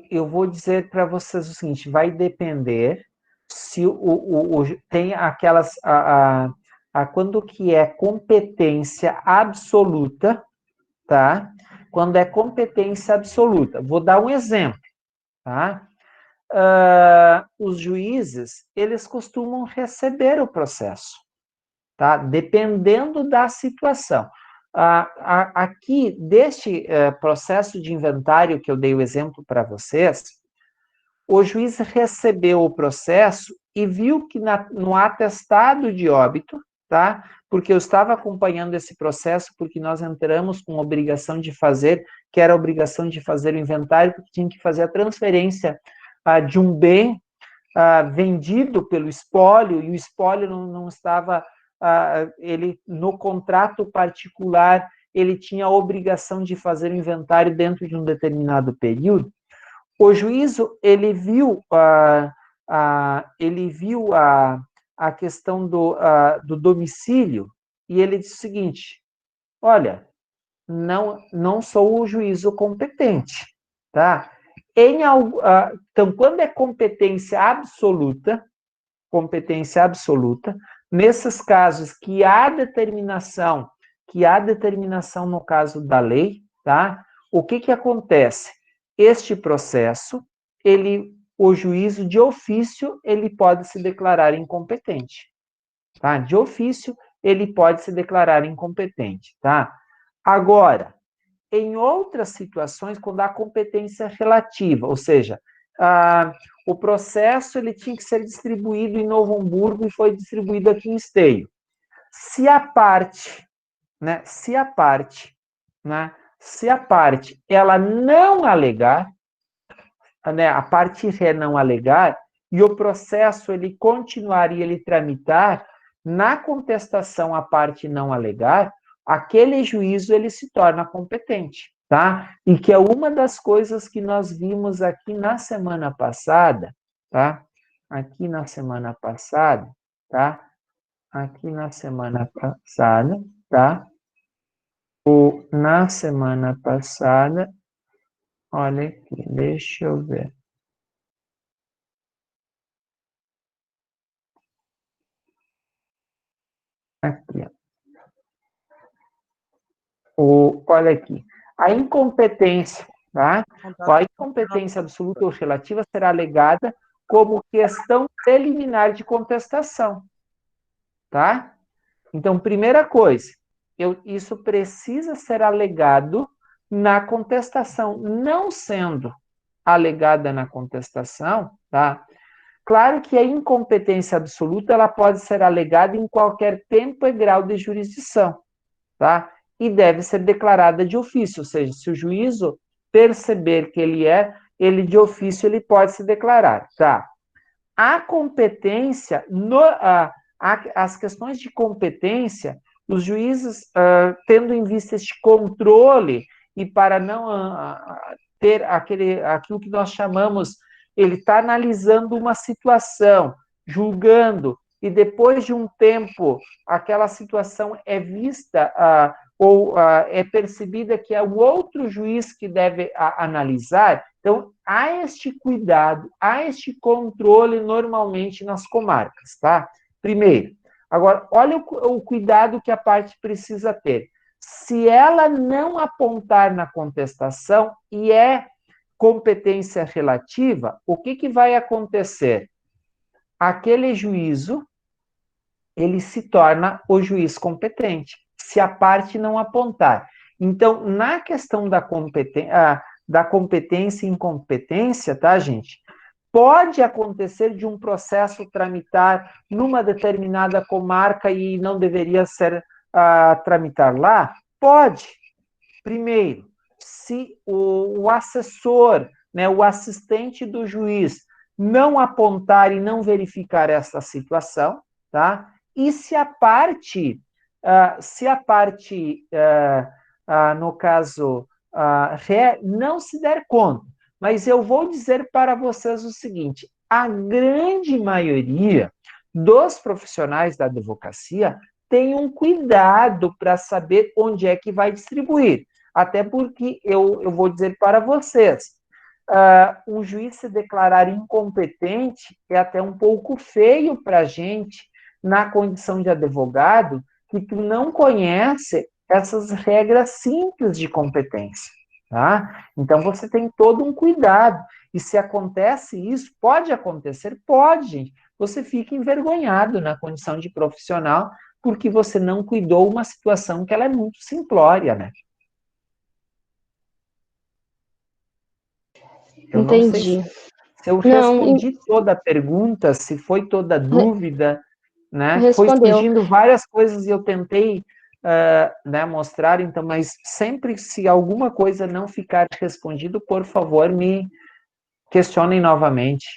Eu vou dizer para vocês o seguinte: vai depender se tem aquelas quando que é competência absoluta, tá? Quando é competência absoluta. Vou dar um exemplo, tá? Os juízes, eles costumam receber o processo, tá? Dependendo da situação. Aqui, deste processo de inventário que eu dei o exemplo para vocês, o juiz recebeu o processo e viu que no atestado de óbito, tá? Porque eu estava acompanhando esse processo, porque nós entramos com obrigação de fazer, que era a obrigação de fazer o inventário, porque tinha que fazer a transferência de um bem vendido pelo espólio, e o espólio não estava, ele no contrato particular, ele tinha a obrigação de fazer o inventário dentro de um determinado período. O juízo, ele viu a questão do domicílio, e ele disse o seguinte: olha, não sou o juízo competente, tá? Então, quando é competência absoluta, nesses casos que há determinação no caso da lei, tá? O que acontece? Este processo, o juízo de ofício, ele pode se declarar incompetente, tá? De ofício, ele pode se declarar incompetente, tá? Agora, em outras situações, quando há competência relativa, ou seja, o processo ele tinha que ser distribuído em Novo Hamburgo e foi distribuído aqui em Esteio. Se a parte ela não alegar, né, a parte ré não alegar, e o processo ele continuar e ele tramitar, na contestação a parte não alegar, aquele juízo ele se torna competente, tá? E que é uma das coisas que nós vimos aqui na semana passada, tá? Aqui na semana passada, tá? Na semana passada, olha aqui, deixa eu ver. Aqui, olha aqui. A incompetência, tá? A incompetência absoluta ou relativa será alegada como questão preliminar de contestação, tá? Então, primeira coisa, isso precisa ser alegado na contestação. Não sendo alegada na contestação, tá? Claro que a incompetência absoluta ela pode ser alegada em qualquer tempo e grau de jurisdição, tá? E deve ser declarada de ofício, ou seja, se o juízo perceber que ele de ofício ele pode se declarar, tá? A competência, as questões de competência, os juízes, tendo em vista este controle, e para não ter aquilo que nós chamamos, ele está analisando uma situação, julgando, e depois de um tempo, aquela situação é vista ou é percebida que é o outro juiz que deve analisar. Então, há este cuidado, há este controle normalmente nas comarcas, tá? Primeiro. Agora, olha o cuidado que a parte precisa ter. Se ela não apontar na contestação e é competência relativa, o que vai acontecer? Aquele juízo, ele se torna o juiz competente, se a parte não apontar. Então, na questão da competência e incompetência, tá, gente? Pode acontecer de um processo tramitar numa determinada comarca e não deveria ser tramitar lá? Pode. Primeiro, se o assessor, né, o assistente do juiz, não apontar e não verificar essa situação, tá? E se a parte, no caso, ré, não se der conta. Mas eu vou dizer para vocês o seguinte: a grande maioria dos profissionais da advocacia tem um cuidado para saber onde é que vai distribuir. Até porque eu vou dizer para vocês, um juiz se declarar incompetente é até um pouco feio para a gente na condição de advogado que tu não conhece essas regras simples de competência, tá? Então, você tem todo um cuidado. E se acontece isso, pode acontecer? Pode, gente. Você fica envergonhado na condição de profissional porque você não cuidou uma situação que ela é muito simplória, né? Eu Entendi. não sei se eu respondi toda a pergunta, se foi toda a dúvida, né? Foi surgindo várias coisas e eu tentei né, mostrar, então, mas sempre se alguma coisa não ficar respondido, por favor, me questionem novamente.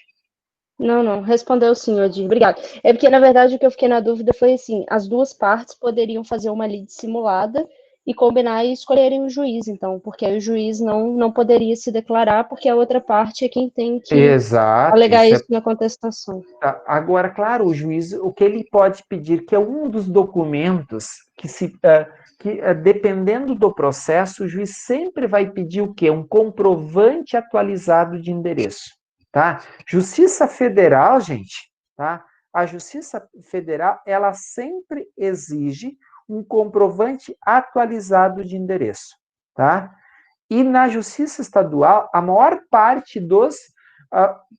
Não, respondeu sim, Odir. Obrigada. É porque, na verdade, o que eu fiquei na dúvida foi assim, as duas partes poderiam fazer uma lide simulada e combinar e escolherem o juiz, então, porque aí o juiz não poderia se declarar, porque a outra parte é quem tem que alegar isso na contestação. Tá. Agora, claro, o juiz, o que ele pode pedir, que é um dos documentos que dependendo do processo, o juiz sempre vai pedir o quê? Um comprovante atualizado de endereço, tá? Justiça Federal, gente, tá? A Justiça Federal, ela sempre exige um comprovante atualizado de endereço, tá? E na Justiça Estadual, a maior parte dos...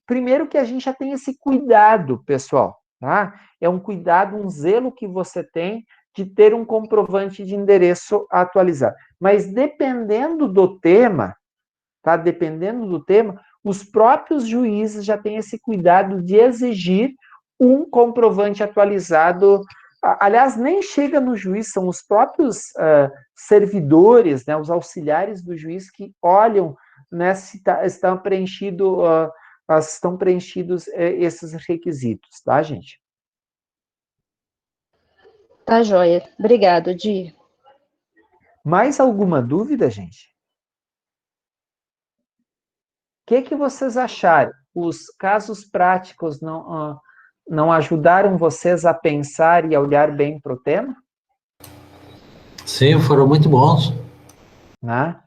primeiro que a gente já tem esse cuidado, pessoal, tá? É um cuidado, um zelo que você tem de ter um comprovante de endereço atualizado. Mas dependendo do tema, tá? Dependendo do tema, os próprios juízes já têm esse cuidado de exigir um comprovante atualizado. Aliás, nem chega no juiz, são os próprios servidores, né, os auxiliares do juiz que olham, né, se estão preenchidos esses requisitos, tá, gente? Tá, joia. Obrigado, Di. Mais alguma dúvida, gente? O que vocês acharam? Os casos práticos não ajudaram vocês a pensar e a olhar bem para o tema? Sim, foram muito bons. Né?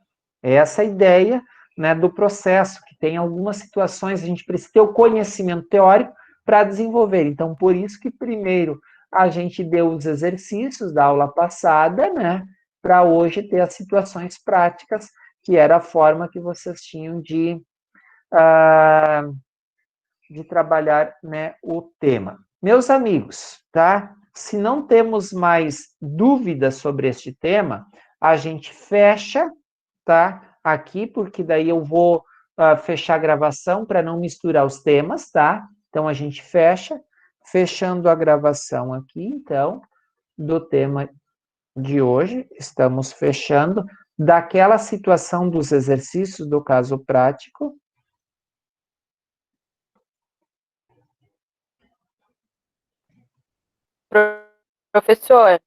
É essa a ideia, né, do processo, que tem algumas situações, a gente precisa ter o conhecimento teórico para desenvolver. Então, por isso que primeiro a gente deu os exercícios da aula passada, né, para hoje ter as situações práticas, que era a forma que vocês tinham de trabalhar, né, o tema. Meus amigos, tá? Se não temos mais dúvidas sobre este tema, a gente fecha, tá? Aqui, porque daí eu vou fechar a gravação para não misturar os temas, tá? Então, a gente fecha, fechando a gravação aqui, então, do tema de hoje, estamos fechando daquela situação dos exercícios do caso prático. Professor,